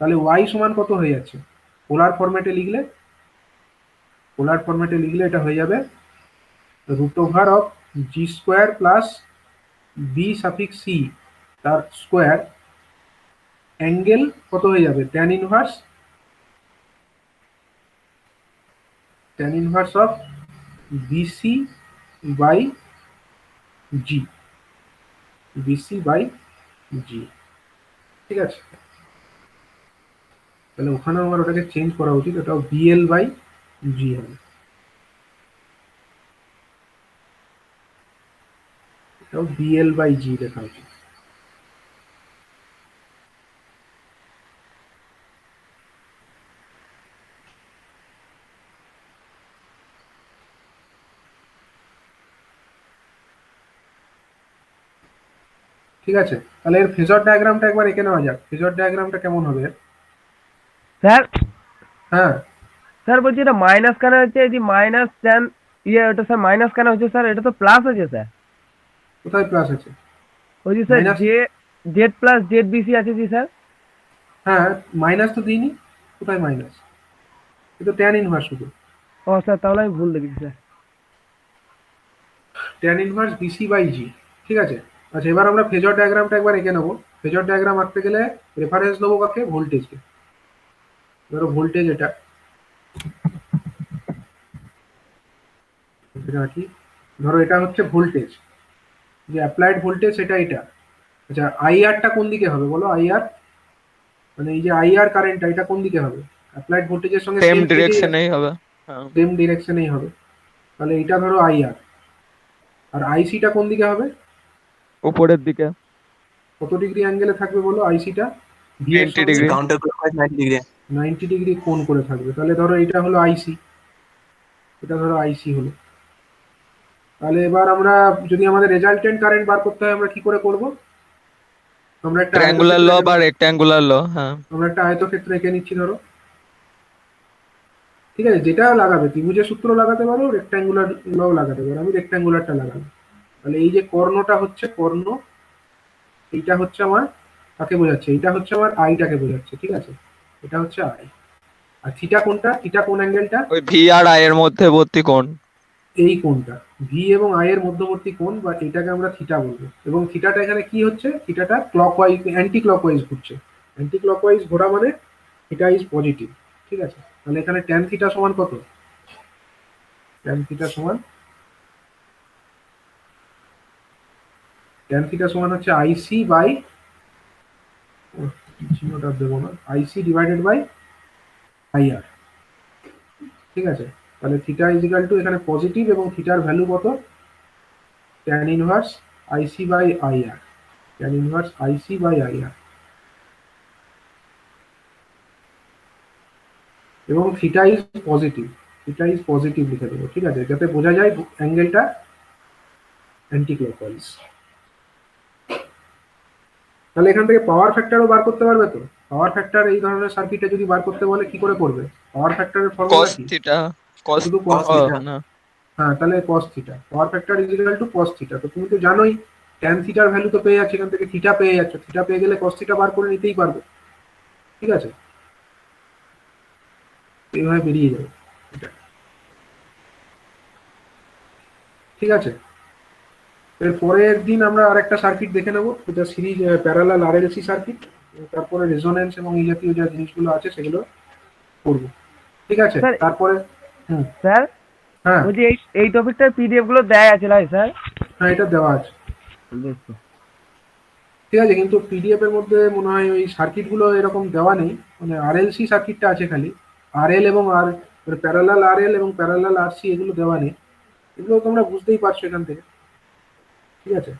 তাহলে ওয়াই সমান কত হয়ে যাচ্ছে? পোলার ফরম্যাটে লিখলে, পোলার ফরম্যাটে লিখলে এটা হয়ে যাবে root over of G square plus B suffix C তার স্কোয়ার, অ্যাঙ্গেল কত হয়ে যাবে? Tan inverse, tan inverse of BC by G, BC by G, ঠিক আছে। তাহলে ওখানে আমার ওটাকে চেঞ্জ করা উচিত, ওটাও বিএল বাই জি হবে, এটাও বিএল বাই জি লেখা উচিত। ঠিক আছে, তাহলে এর ফেজর ডায়াগ্রামটা একবার এঁকে নেওয়া যাক। ফেজর ডায়াগ্রামটা কেমন হবে এর? স্যার হ্যাঁ, স্যার বলছি এটা মাইনাস কেন হচ্ছে, এই যে মাইনাস টেন ওটা স্যার মাইনাস কেন হচ্ছে স্যার? এটা তো প্লাস আছে স্যার। কোথায় প্লাস আছে? ওই যে sir minus, Z plus Z BC আছে জি স্যার। হ্যাঁ মাইনাস তো দিইনি, কোথায় মাইনাস? এ তো ট্যান ইনভার্স শুধু, ও স্যার তাহলে আমি ভুল দেখি sir. Tan inverse BC by G, ঠিক আছে। আচ্ছা, এবার আমরা ফেজর ডায়াগ্রামটা একবার এঁকে নেবো। ফেজর ডায়াগ্রাম আঁকতে গেলে রেফারেন্স নেবো কাকে? ভোল্টেজকে। ধরো ভোল্টেজ এটা, এটা কি, ধরো এটা হচ্ছে ভোল্টেজ, যে অ্যাপ্লাইড ভোল্টেজ সেটা এটা। আচ্ছা, আইআরটা কোন দিকে হবে বলো? আইআর মানে এই যে আইআর কারেন্টটা, এটা কোন দিকে হবে? অ্যাপ্লাইড ভোল্টেজের সঙ্গে সেম সেম ডিরেকশনেই হবে। হ্যাঁ, সেম ডিরেকশনেই হবে। তাহলে এটা ধরো আইআর, আর আইসিটা কোন দিকে হবে? উপরের দিকে। কত ডিগ্রি অ্যাঙ্গেলে থাকবে বলো আইসিটা? ভি এর 90 সঙ্গে degree. Counter clockwise 90 degree. 90 degree কোণ করে থাকবে। তাহলে ধরো এটা হলো আইসি, এটা ধরো আইসি হলো। তাহলে এবার আমরা যদি আমাদের রেজাল্টেন্ট কারেন্ট বার করতে হয়, আমরা কি করে করব? আমরা একটা ট্রায়াঙ্গুলার ল আয়তক্ষেত্র বা রেক্ট্যাঙ্গুলার ল। হ্যাঁ, আমরা একটা আয়তক্ষেত্র এঁকে নিচ্ছি ধরো, ঠিক আছে। যেটা লাগাবে, ত্রিভুজের সূত্র লাগাতে পারো, রেক্ট্যাঙ্গুলার লও লাগাতে পারো, আমি রেক্ট্যাঙ্গুলারটা লাগাবো। তাহলে এই যে কর্ণটা হচ্ছে কর্ণ, এইটা হচ্ছে আমার কাকে বোঝাচ্ছে? এইটা হচ্ছে আমার আইটাকে বোঝাচ্ছে, ঠিক আছে। এটা হচ্ছে আই। আর থিটা কোনটা? থিটা কোন অ্যাঙ্গেলটা? ওই ভি আর আই এর মধ্যবর্তী কোণ। এই কোণটা ভি এবং আই এর মধ্যবর্তী কোণ, বা এটাকে আমরা থিটা বলবো। এবং থিটাটা এখানে কি হচ্ছে? থিটাটা ক্লকওয়াইজ, অ্যান্টি ক্লকওয়াইজ ঘুরছে। অ্যান্টি ক্লকওয়াইজ ঘোরা মানে থিটা ইজ পজিটিভ, ঠিক আছে। তাহলে এখানে ট্যান থিটা সমান কত? ট্যান থিটা সমান, ট্যান থিটা সমান হচ্ছে আইসি বাই, চিহ্নটা দেবো না, আইসি ডিভাইডেড বাই আইআর, ঠিক আছে। তাহলে থিটা ইজ ইকাল টু, এখানে পজিটিভ এবং থিটার ভ্যালু কত? Tan inverse IC by IR, tan inverse IC by IR. এবং theta is positive, theta is positive লিখে দেবো, ঠিক আছে, যাতে বোঝা যায় অ্যাঙ্গেলটা অ্যান্টি ক্লকওয়াইজ। তাহলে এখান থেকে পাওয়ার ফ্যাক্টরও বার করতে পারবে তো? পাওয়ার ফ্যাক্টর এই ধরনের সার্কিটে যদি বার করতে বলে কি করে করবে? পাওয়ার ফ্যাক্টরের ফর্মুলা কস কি? থিটা, কস শুধু cos ও theta। না, হ্যাঁ, তাহলে cos theta, power factor is equal two cos theta. তো তুমি তো জানোই tan থিটার ভ্যালু তো পেয়ে যাচ্ছে, এখান থেকে থিটা পেয়ে যাচ্ছে, থিটা পেয়ে গেলে cos থিটা বার করে নিতেই পারবে, ঠিক আছে। এইভাবে বেরিয়ে যাবে এটা, ঠিক আছে। এর পরের দিন আমরা আরেকটা সার্কিট দেখে নেবো, এটা সিরিজ প্যারালাল আরএলসি সার্কিট। তারপরে রেজোনেন্স এবং এই জাতীয় যা জিনিসগুলো আছে সেগুলো করবো, ঠিক আছে। স্যার তারপরে হুম, স্যার হ্যাঁ বলছি এই টপিকটার পিডিএফ গুলো দেয় আছে না স্যার? হ্যাঁ, এটা দেওয়া আছে, ঠিক আছে। কিন্তু পিডিএফ এর মধ্যে মনে হয় ওই সার্কিটগুলো এরকম দেওয়া নেই, মানে আরএলসি সার্কিটটা আছে খালি, আরএল এবং আর প্যারালাল আরএল এবং প্যারালাল আরসি এগুলো দেওয়া নেই। এগুলো তোমরা বুঝতেই পারছো এখান থেকে, ঠিক আছে।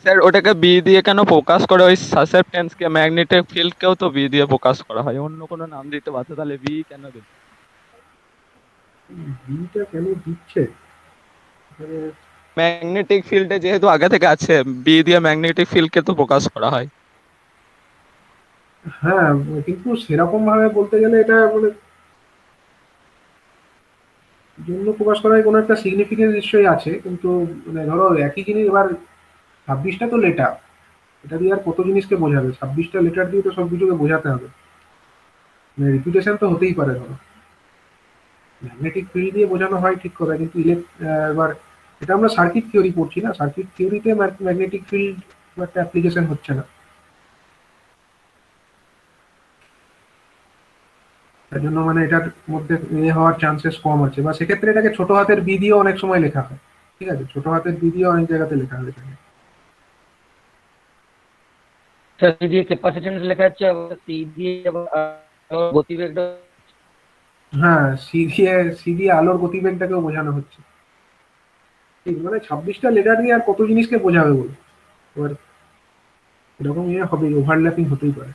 স্যার ওটাকে বি দিয়ে কেন ফোকাস করে? ওই সাসেপ্টেন্স কে, ম্যাগনেটিক ফিল্ড কেও তো বি দিয়ে ফোকাস করা হয়, অন্য কোনো নাম দিতে পারতো, তাহলে বি কেন দিল? বিটা কেন দিচ্ছে? মানে ম্যাগনেটিক ফিল্ডে যেহেতু আগে থেকে আছে, বি দিয়ে ম্যাগনেটিক ফিল্ড কে তো ফোকাস করা হয়। হ্যাঁ, কিন্তু সেরকম ভাবে বলতে গেলে এটা মানে জন্য প্রকাশ করার কোনো একটা সিগনিফিকেন্স নিশ্চয়ই আছে, কিন্তু মানে ধরো একই জিনিস, এবার 26টা তো লেটার, এটা দিয়ে আর কত জিনিসকে বোঝাবে? 26টা লেটার দিয়ে তো সব কিছুকে বোঝাতে হবে, মানে রিপিটেশন তো হতেই পারে। ধরো ম্যাগনেটিক ফিল্ড দিয়ে বোঝানো হয় ঠিক কথা, কিন্তু এবার এটা আমরা সার্কিট থিওরি পড়ছি না, সার্কিট থিওরিতে ম্যাগনেটিক ফিল্ড একটা অ্যাপ্লিকেশন হচ্ছে না। তার জন্য মানে এটার মধ্যে হওয়ার চান্সেস কম আছে, বা সেক্ষেত্রে এটাকে ছোট হাতের বি দিয়েও অনেক সময় লেখা হয়। ঠিক আছে, ছোট হাতের বি দিয়ে অনেক জায়গাতে লেখা হয় এটাকে। স্যার সি দিয়ে ক্যাপাসিট্যান্স লেখা যাচ্ছে, আবার সি দিয়ে গতিবেগটা। হ্যাঁ, সি দিয়ে আলোর গতিবেগটাকেও বোঝানো হচ্ছে। ঠিক, মানে 26টা লেটার দিয়ে আর কত জিনিসকে বোঝাবে বলো। এবার এরকম হবে, ওভারল্যাপিং হতেই পারে।